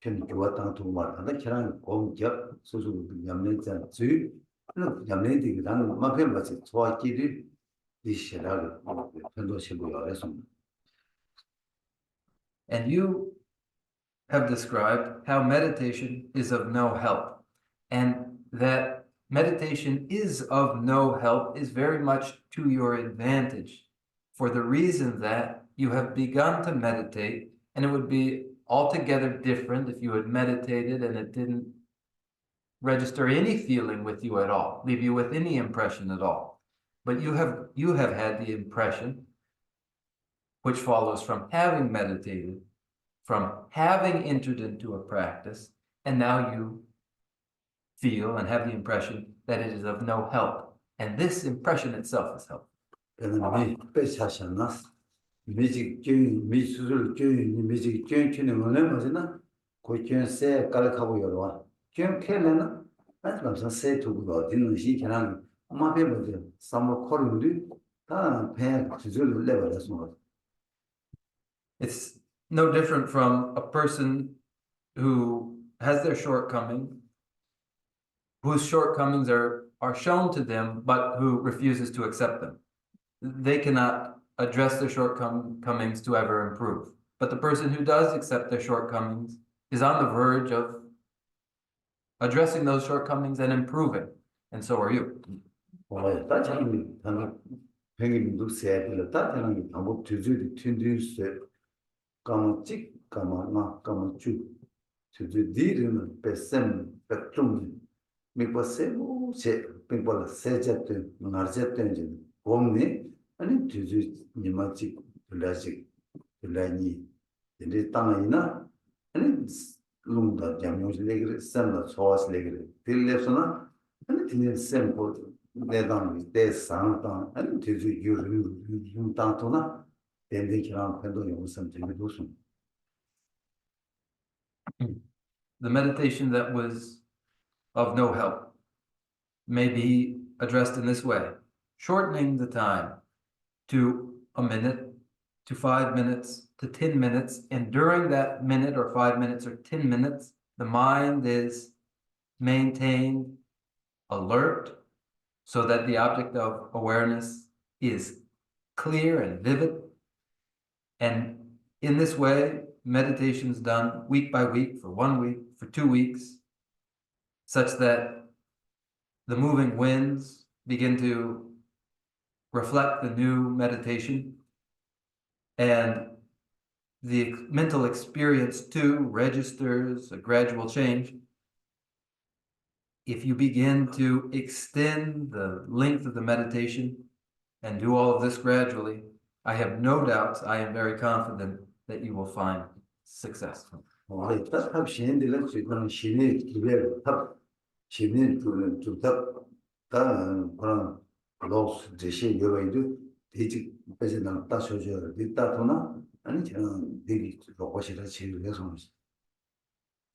Speaker 2: 편 교왔다 두 말한다 그냥 공격 수수 염려자 주 염려들이 나는 막을 맞지 좋아지리 이시라고 편도시고요 그래서
Speaker 3: And you have described how meditation is of no help, and that meditation is of no help is very much to your advantage, for the reason that you have begun to meditate, and it would be altogether different if you had meditated and it didn't register any feeling with you at all, leave you with any impression at all. But you have had the impression, which follows from having meditated, from having entered into a practice, and now you feel and have the impression that it is of no help. And this impression itself is helpful.
Speaker 2: 그다음에 빼차셨나 미직 교인 미수술 교인 미직 교인 키는 거는 뭐지나 고교세 깔하고 열어 교인 캐는 맞으면서 세 두고 있는 시 그냥 엄마배 뭐지 삼모 코르인데 다 배에 주줄 내버려서
Speaker 3: It's no different from a person who has their shortcomings, whose shortcomings are shown to them, but who refuses to accept them. They cannot address their shortcomings to ever improve. But the person who does accept their shortcomings is on the verge of addressing those shortcomings and improving. And so are you.
Speaker 2: 따지는 단 병인도 세빌 따지는 방법 주주의 튕든스 까마직 까마마 까마주 주주 디르는 베셈 백중 미버세고 세 빙벌 세제트 나르제트인지 봄니 아니 주주 니마직 블라직 블라니 근데 땅이나 아니 룽다 잠용실레그레 샘다 소아슬레그레 딜레스나 아니 티네 샘포 내담이 대상당 아니 주주 유르 땅토나 덴데키랑 펜도 용선 되고선
Speaker 3: The meditation that was of no help may be addressed in this way, shortening the time to a minute, to 5 minutes, to 10 minutes. And during that minute or 5 minutes or 10 minutes, the mind is maintained alert so that the object of awareness is clear and vivid. And in this way, meditation is done week by week, for 1 week, for 2 weeks, such that the moving winds begin to reflect the new meditation, and the mental experience too registers a gradual change. If you begin to extend the length of the meditation and do all of this gradually, I have no doubts, I am very confident that you will find success.
Speaker 2: 딱 시행되는 지금 시내 기별 탑 시내 주탑 다 그런 로스 제시 여러분들 대직 배제나 따셔줘 있다거나 아니 저는 되게 로고시라 지르해서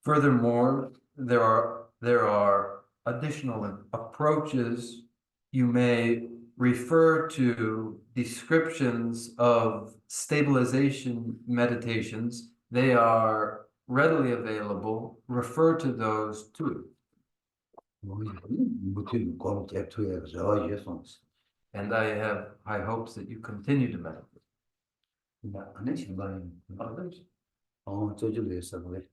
Speaker 3: Furthermore, there are additional approaches. You may refer to descriptions of stabilization meditations. They are readily available. Refer to those too.
Speaker 2: 무튼 공 개투에 저 예선
Speaker 3: And I have high hopes that you continue to meditate.
Speaker 2: 아니 신발이
Speaker 3: Others?
Speaker 2: 저주로 했어 그래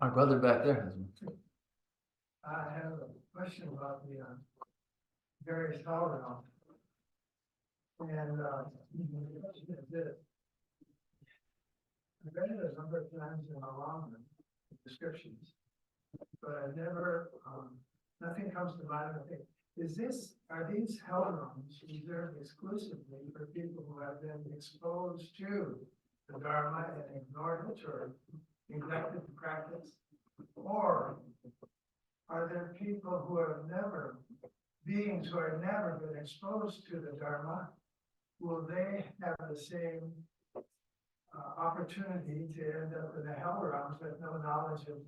Speaker 3: Our brother back there has one.
Speaker 5: I have a question about the various holograms. And the question is this. I've read it a number of times in along the descriptions, but I've never, nothing comes to mind. I think, are these holograms reserved exclusively for people who have been exposed to the Dharma and ignored it or neglected the practice? Or are there people who have never, beings who have never been exposed to the Dharma? Will they have the same opportunity to end up in the hell realms with no knowledge of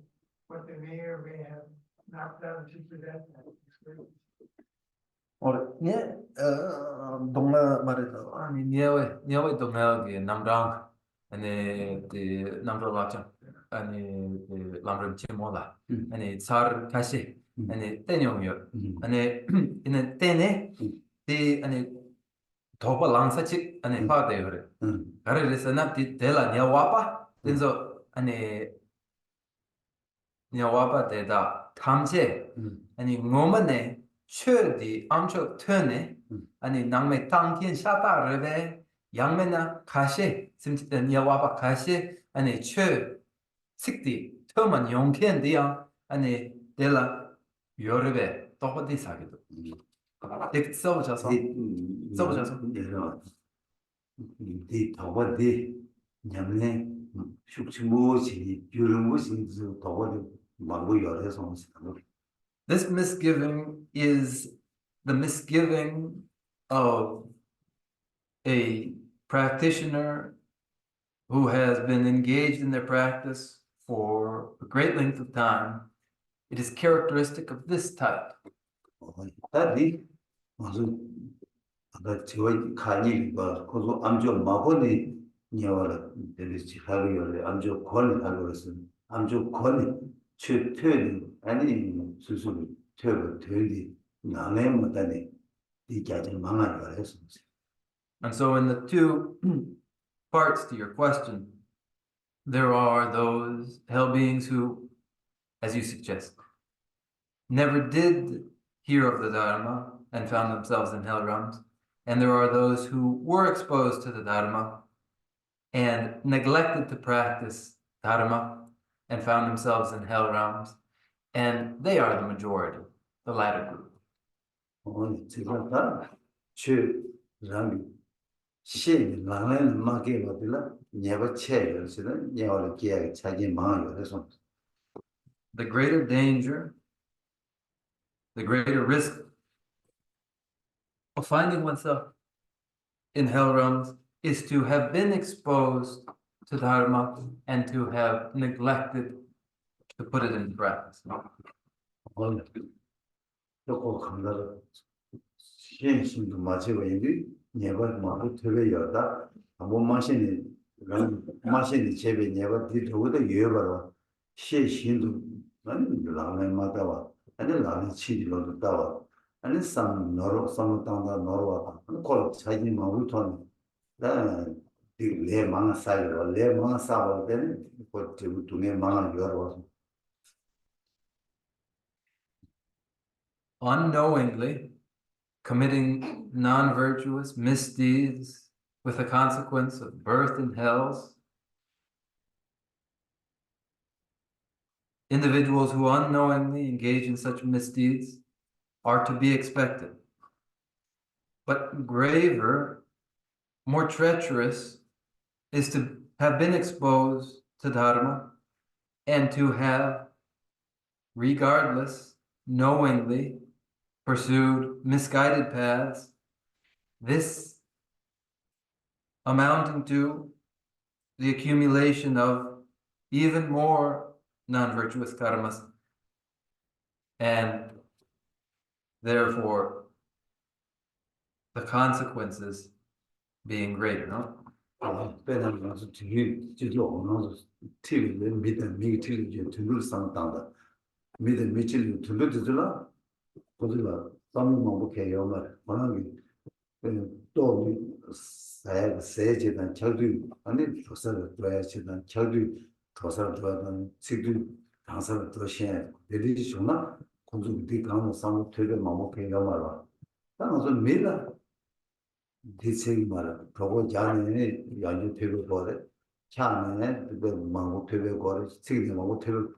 Speaker 5: what they may or may have not done to prevent that experience?
Speaker 3: 동네 말해서 아니 니어의 동네에 남랑 아니 그 남로 맞죠 아니 그 남름 치모라 아니 살 다시 아니 떼뇽요 아니 이는 떼네 디 아니 더버 랑사치 아니 파데요 그래 가르레서 나티 델라 니아와파 된서 아니 니아와파 데다 탐제 아니 뭐만네 최디 암초 트네 아니 낭매 땅thiên 샤바르베 양매나 가시 심지다 니아와바 가시 아니 최 식디 터만 용켄디야 아니 델라 요르베 또버디 사기도 덱 써보셔서 써보셔서
Speaker 2: 내가 이 더버디 냠네 숙치무시 유르무시 더버디 망고 열해서
Speaker 3: This misgiving is the misgiving of a practitioner who has been engaged in their practice for a great length of time. It is characteristic of this type.
Speaker 2: 다디 무슨 아까 저희 칸이가 그거 암조 마고니 녀와라 데리지 하루요래 암조 권이 하루였어 암조 권이 최퇴는 아니 수술 퇴가 되리 나네 못하니 이까지 망하려 했어.
Speaker 3: And so in the two parts to your question, there are those hell beings who, as you suggest, never did hear of the Dharma and found themselves in hell realms. And there are those who were exposed to the Dharma and neglected to practice Dharma and found themselves in hell realms. And they are the majority, the latter group.
Speaker 2: 지금 다 최랑 시 나는 마게 받으라 내가 체열스는 내가 기에 차지 마요 해서
Speaker 3: The greater danger, the greater risk of finding oneself in hell realms is to have been exposed to Dharma and to have neglected to put it into practice.
Speaker 2: 조금 감사를 신심도 마치고 이제 내가 마구 되려다 한번 마신이 제배 내가 뒤도도 예버로 신심도 아니 라면 마다와 아니 라면 치료도 다와 아니 상 너로 상당다 너로 콜 차지 마구 톤 내 망아 사이로 내 망아 사고 되는 그 두네 망아 열어
Speaker 3: Unknowingly committing non-virtuous misdeeds with the consequence of birth in hells. Individuals who unknowingly engage in such misdeeds are to be expected. But graver, more treacherous, is to have been exposed to Dharma and to have, regardless, knowingly pursued misguided paths, this amounting to the accumulation of even more non-virtuous karmas, and therefore the consequences being greater, no?
Speaker 2: 배는 가서 뒤에 뒤로 오면서 TV를 믿는 미티를 들을 상당다. 믿는 미치를 들으더라. 거기가 싸움만 해요 말. 만약에 또 세제단 결도 아니 조사를 줘야지단 결도 조사를 줘야단 지금 당사를 더시에 내리지 주나 공중이 가는 싸움 되게 해요 말아. 나서 밀라 디체이 말아. 그거 자네 연주 되고 거래. 차네 그 망고 되고 거래. 지금 망고 되고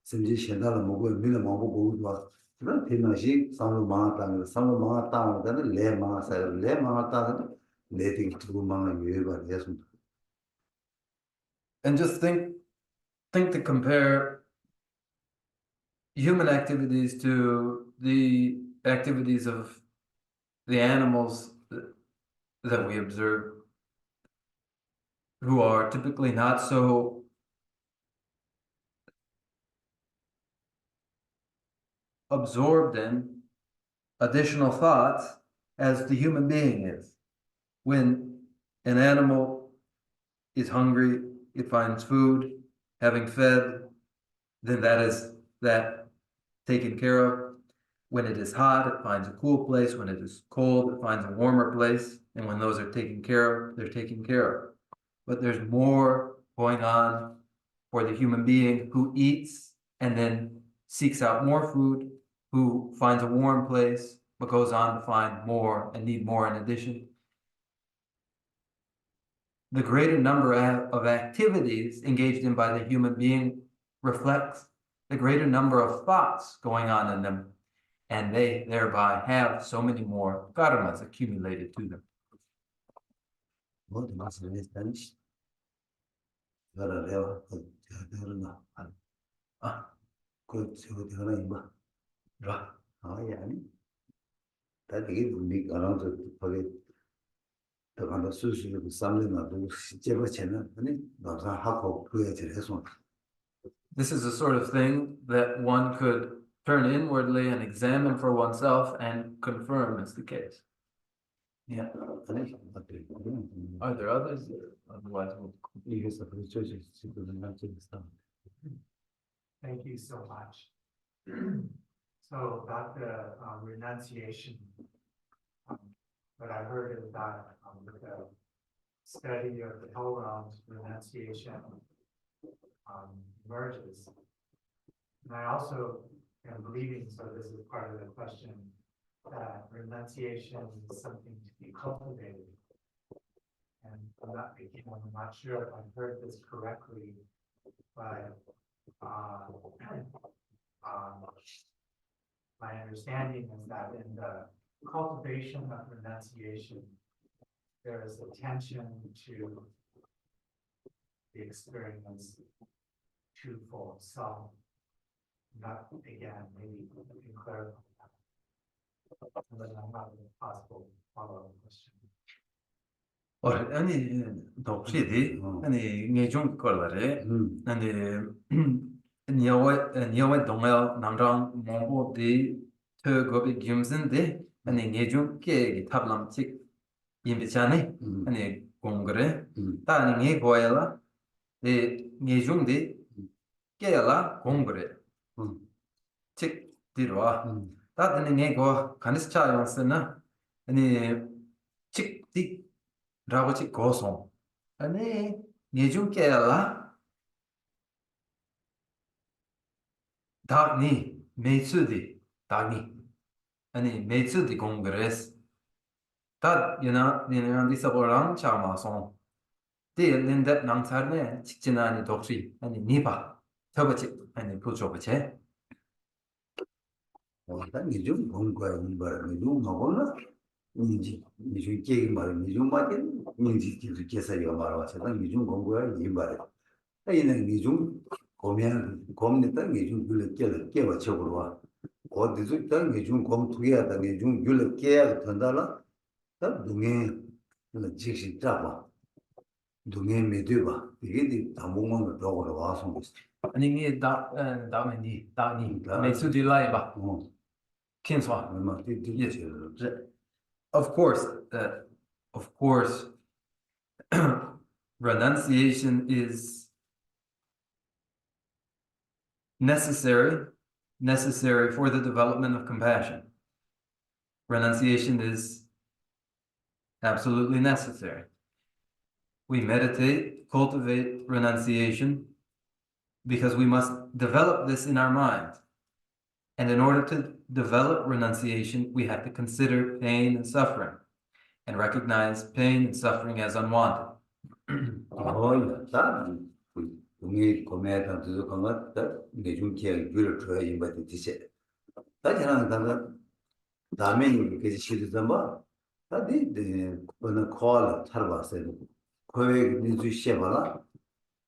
Speaker 2: 甚至现在的某个没得某个工作，那平常时上了忙当的，上了忙当的，那来忙噻，来忙当的，来定出忙月吧，也是。
Speaker 3: And just think to compare human activities to the activities of the animals that we observe, who are typically not so absorbed in additional thoughts as the human being is. When an animal is hungry, it finds food, having fed, then that is that taken care of. When it is hot, it finds a cool place. When it is cold, it finds a warmer place. And when those are taken care of, they're taken care of. But there's more going on for the human being who eats and then seeks out more food, who finds a warm place, but goes on to find more and need more in addition. The greater number of activities engaged in by the human being reflects the greater number of thoughts going on in them, and they thereby have so many more karmas accumulated to them.
Speaker 2: 뭐도 말씀했다니. 그거를 내가 그러나 그 저거 되나 이마. 라. 아니. 다 되게 분이 알아서 거기 더 간다 수수료 삼는 거 실제로 쟤는 아니 나사 하고 그에 대해서
Speaker 3: This is the sort of thing that one could turn inwardly and examine for oneself and confirm is the case. Yeah.
Speaker 2: 아니
Speaker 3: Are there others? Otherwise, we'll.
Speaker 2: 이게서 그렇죠. 지금 나한테서
Speaker 5: Thank you so much. So about the renunciation, what I heard is that with the study of the hell realms, renunciation emerges. And I also am believing, so this is part of the question, that renunciation is something to be cultivated. And I'm not sure if I heard this correctly, but my understanding is that in the cultivation of renunciation, there is attention to the experience twofold self. Not again, maybe you can clarify that. And then I have a possible follow-up question.
Speaker 3: 아니, 독시디, 아니, 내중 걸레래, 아니, 니어와 동el 남랑 몽보디 tögobi gymsinde, 아니, 내중 깨기 탑람직 임비차네, 아니, 공그래, 다 아니, 내 고야라, 내중디 깨야라 공그래, 직 뒤로와, 다 아니, 내고 가니스차 용스나, 아니, 직디 라고치 고송 아니 예중 깨라 다니 메츠디 다니 아니 메츠디 공그레스 다 얘나 디사보랑 차마송 데린데 낭사르네 직진하니 독시 아니 니바 저버치 아니 부조버체
Speaker 2: 일단 이좀 공부해 이거는 좀 먹었나? 인지 이중 계획 말은 이중 맞게 인지 계획해서 말아서 이중 공부해 이 말에 이는 이중 고민했다 이중 귤을 깨워 쳐보러 와 어디서 땅 이중 검투해야 돼 이중 귤을 깨야 된다라 다 동해 즉시 잡아 동해 매대봐 이게 다 먹는 거 더러 와서
Speaker 3: 아니 니 다니 메츠디 라이바 킨스와 Of course, renunciation is necessary for the development of compassion. Renunciation is absolutely necessary. We meditate, cultivate renunciation because we must develop this in our mind. And in order to develop renunciation, we have to consider pain and suffering and recognize pain and suffering as unwanted.
Speaker 2: 동의 고매다 두둑한 것들 내중 기억 규를 줘야 임바디 디세 다지는 다가 다음에 이렇게 시도도 뭐 다디 어느 콜 타러 왔어요 거기 니주 시에봐라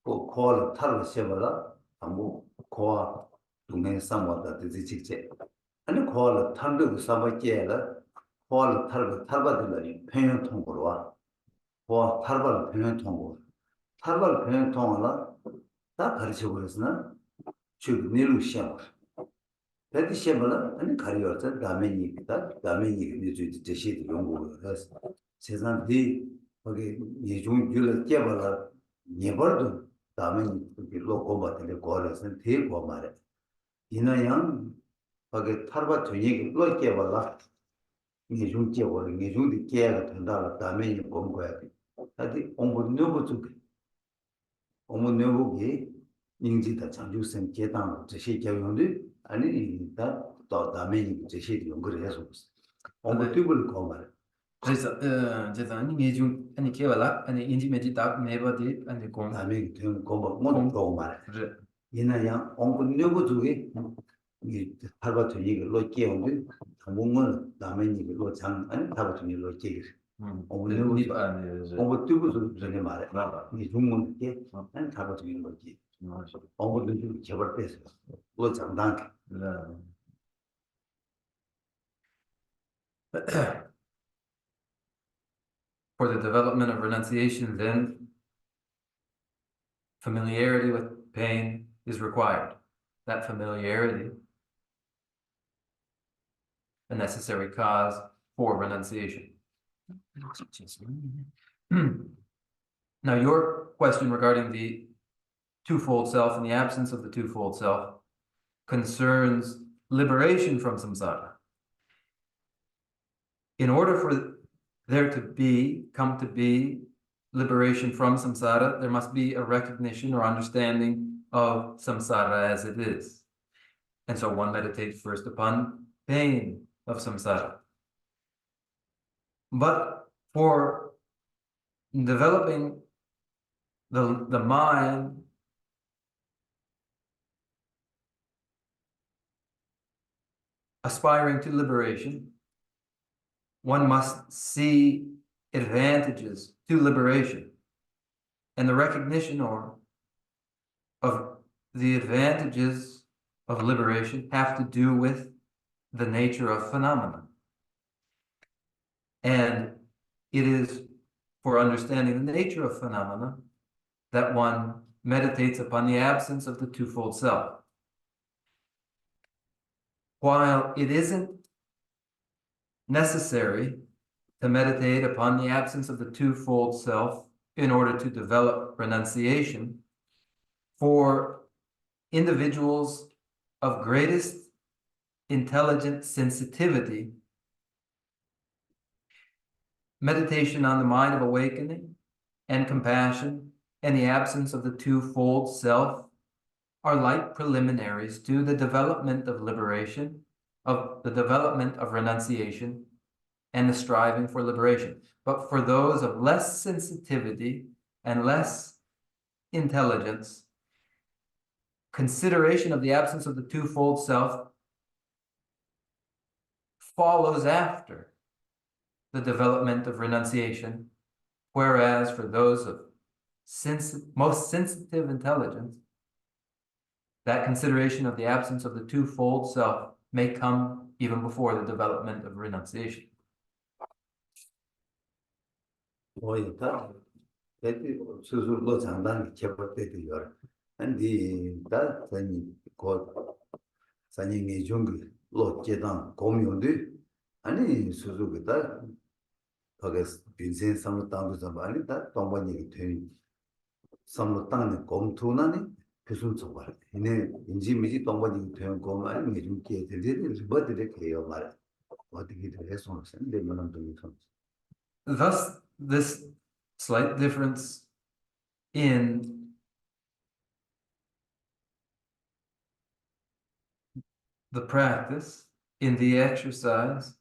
Speaker 2: 콜 타러 시에봐라 아무 고아 동네 상황다 되지 직제 아니 콜 탄도 사바께라 콜 탈바들이 평행 통보로 와 콜 탈바를 평행 통보 탈바를 평행 통하나 다 가르쳐 버렸으나 즉 내로 시험 대디 시험을 아니 가리어서 다메니다 다메니 이제 제시도 연구해서 세상이 거기 예중 줄을 깨버려 예벌도 다메니 그 로고바들 거래서 대고 말해 이나양 거기 탈바 되니 로 깨버려 예중 깨버려 예중도 깨가 된다 다메니 공부해야 돼 다디 공부 너무 좀 어머 내국이 인지다 장주선 계단 제시 경영도 아니 다 다음에 제시 연구를 해서 어머 튜브를 거말
Speaker 3: 그래서 아니 예중 아니 개발라 아니 인지메지 다 매버디 아니 공
Speaker 2: 다음에 된 거뭐 못 거말
Speaker 3: 그래.
Speaker 2: 이나야 어머 내국 쪽에 이 팔바트 이걸로 깨운데 뭔가 다음에 이걸로 장 아니 팔바트 이걸로 깨기 어머 내국 어머 튜브도 전에 말해 이 중문께 아니 팔바트 이걸로 깨 어머들 개발 뺐어. 뭐 장단.
Speaker 3: For the development of renunciation, then familiarity with pain is required. That familiarity, a necessary cause for renunciation. Now, your question regarding the twofold self and the absence of the twofold self concerns liberation from samsara. In order for there to come to be liberation from samsara, there must be a recognition or understanding of samsara as it is. And so one meditates first upon pain of samsara. But for developing the mind aspiring to liberation, one must see advantages to liberation, and the recognition of the advantages of liberation have to do with the nature of phenomena. And it is for understanding the nature of phenomena that one meditates upon the absence of the twofold self. While it isn't necessary to meditate upon the absence of the twofold self in order to develop renunciation, for individuals of greatest intelligent sensitivity, meditation on the mind of awakening and compassion and the absence of the twofold self are like preliminaries to the development of liberation, of the development of renunciation, and the striving for liberation. But for those of less sensitivity and less intelligence, consideration of the absence of the twofold self follows after the development of renunciation, whereas for those of most sensitive intelligence, that consideration of the absence of the twofold self may come even before the development of renunciation.
Speaker 2: 뭐였다? 대디 스스로 장단 개발 때도 열. 근데 다 전이 곧 산행의 종교 로제단 공용도 아니 스스로가 거기 빈센 삼로 땅도 많이 다 동반이 된 삼로 땅에 공투나니 무슨 소발 이네 인지미지 동반이 된 거 아니 좀 깨들들 버들에 그래요 말 어떻게 해서 근데 뭐는 좀
Speaker 3: Thus, this slight difference in the practice, in the exercise,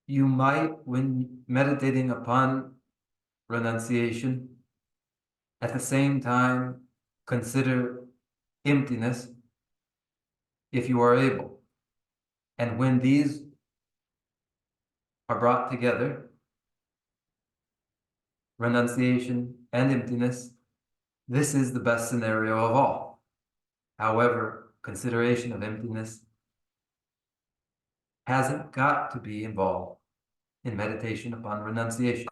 Speaker 3: you might, when meditating upon renunciation, at the same time consider emptiness if you are able. And when these are brought together, renunciation and emptiness, this is the best scenario of all. However, consideration of emptiness hasn't got to be involved in meditation upon renunciation.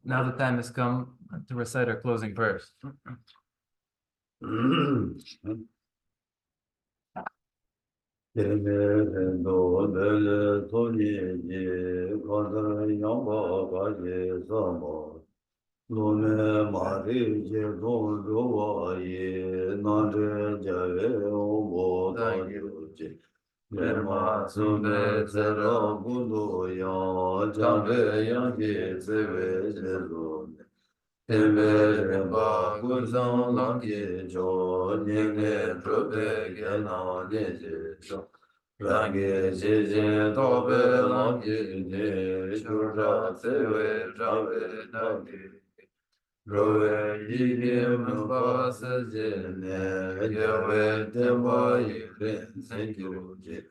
Speaker 3: Now the time has come to recite our closing verse.
Speaker 1: Temerendo bele tolye kadar yamba gaje sama Lome mari je don rovaye nare jave obo tangyoje Lema sumbe zera gundo ya jambe yange zeve zezone Tembe remba guzan langye jo nyenge drobe gena leje jo Rangi jeje tobe langi ne shura sewe rave nangi Rove yige mba seje ne yewe temba yigren senkyu je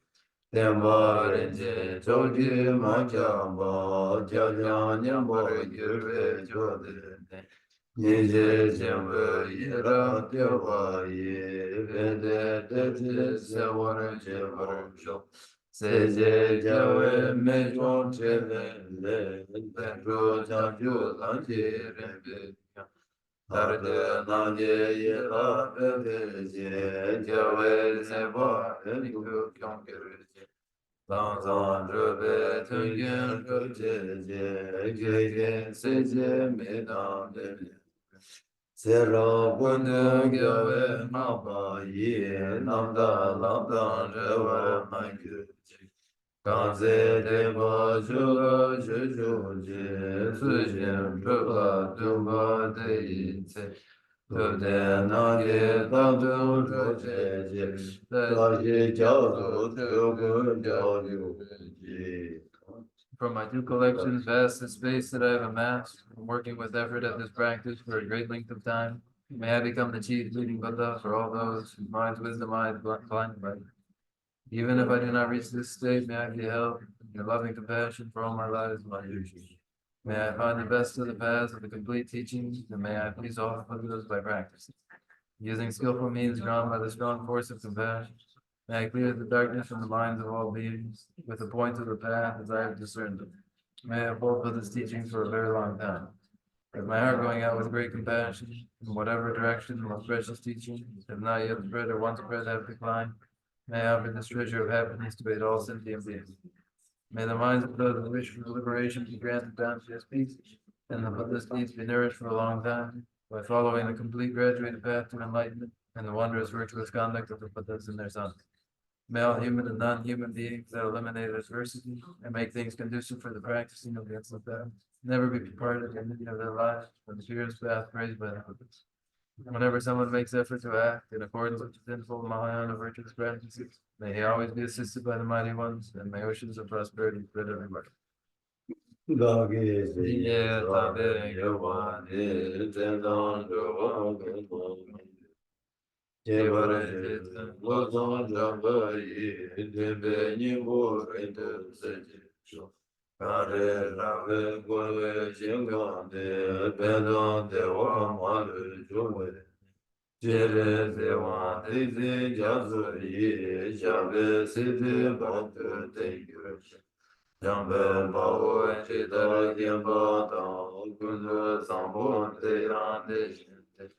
Speaker 1: Temba renje chogi mankyamba Jagya nyamba yirve jode ne Nije jembe yira tewa ye Vede teje sewar jevar jo Seje jawe me chon chele le Benro jamju lanje rembe Tarde nanje yira vede je Jawe seba enikyo kyong kerje Langzang zhebe tungen zhe je Gege seje medang de Sera bundu gyawe napa ye Namda lamdang zhewa mangyu Kanze deba zhuga zhu je Sujin zhuga dumba de yin se Tode nange tantu zhu je Dashi jiazu zhugu jiazu ji
Speaker 3: From my two collections, vast the space that I have amassed, from working with effort at this practice for a great length of time, may I become the chief leading Buddha for all those whose minds wisdom I have blinded by. Even if I do not reach this state, may I be held in your loving compassion for all my lives, my duties. May I find the best of the paths of the complete teachings, and may I please all Buddhas by practicing. Using skillful means drawn by the strong force of compassion, may I clear the darkness from the minds of all beings with the point of the path as I have discerned them. May I uphold Buddha's teachings for a very long time. With my heart going out with great compassion, in whatever direction the most precious teachings have not yet spread or once spread have declined, may I offer this treasure of happiness to aid all sentient beings. May the minds of those who wish for liberation be granted boundless peace, and the Buddhist needs be nourished for a long time by following the complete graduated path to enlightenment and the wondrous virtuous conduct of the Buddhas and their sons. May all human and non-human beings that eliminate adversity and make things conducive for the practicing of the excellent path never be departed in any of their lives from the purest path praised by the Buddhas. Whenever someone makes effort to act in accordance with the tenfold Mahayana virtuous practices, may he always be assisted by the mighty ones, and may oceans of prosperity spread everywhere.
Speaker 1: Dagi ye tabe yewa ne Zendang zhuwa gong Jebare lozong zhamba yi Debe nyingbo rente seje sho Kare rave gwe jingang de Bendong dewa ma le zhuwe Jere zewa tezi jazu yi Jabe sidi bante tengyo Jambe bao chita kienpa tang kundu sambo te rande shente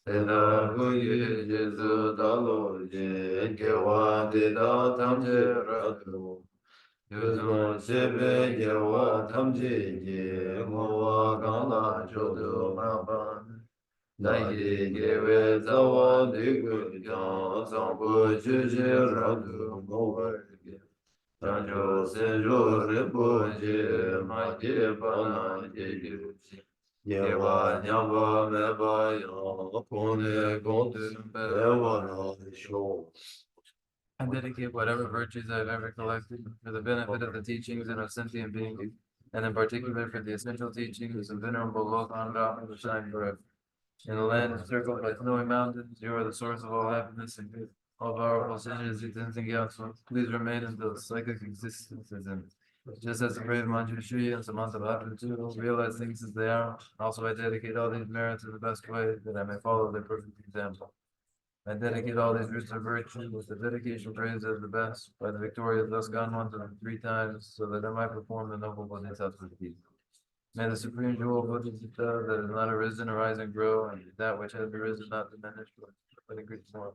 Speaker 1: Tena kungi jesu talo je Kewa teta tamche ratu Yuzon shebe kewa tamche je Ngowa kala chodo maban Dayi kewe zawa diku jang Sambo chuchi ratu ngowa Chanjo senjo repo je ma je bana je yuji. Yewa nyamba meba yang kone kontu bewa na sho.
Speaker 3: I dedicate whatever virtues I have ever collected for the benefit of the teachings and of sentient beings, and in particular for the essential teachings of Venerable Lokanda who shine forever. In the land encircled by snowy mountains, you are the source of all happiness and good. All powerful sinners, existence and Gyatso, please remain until psychic existence is in. Just as the brave Manjushri and Samantha Bhatta too realize things as they are, also I dedicate all these merits in the best way that I may follow their perfect example. I dedicate all these roots of virtue with the dedication praised as the best by the victorious thus gone ones of the 3 times, so that I might perform the noble bodhisattva deed. May the supreme jewel of Buddhista that has not arisen arise and grow, and that which has arisen not diminish, but with a good form.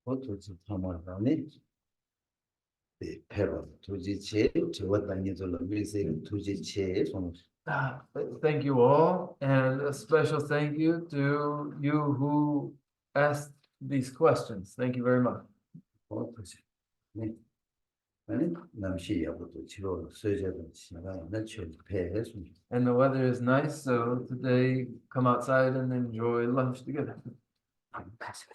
Speaker 2: 도지 타마라니 페로 도지체 저와 다니절로 밀세 도지체 손
Speaker 3: Thank you all, and a special thank you to you who asked these questions. Thank you very much.
Speaker 2: 도지 네 아니 남시야부터 치료 서제도 지나가 나치 배해서
Speaker 3: And the weather is nice, so today come outside and enjoy lunch together.
Speaker 2: 가서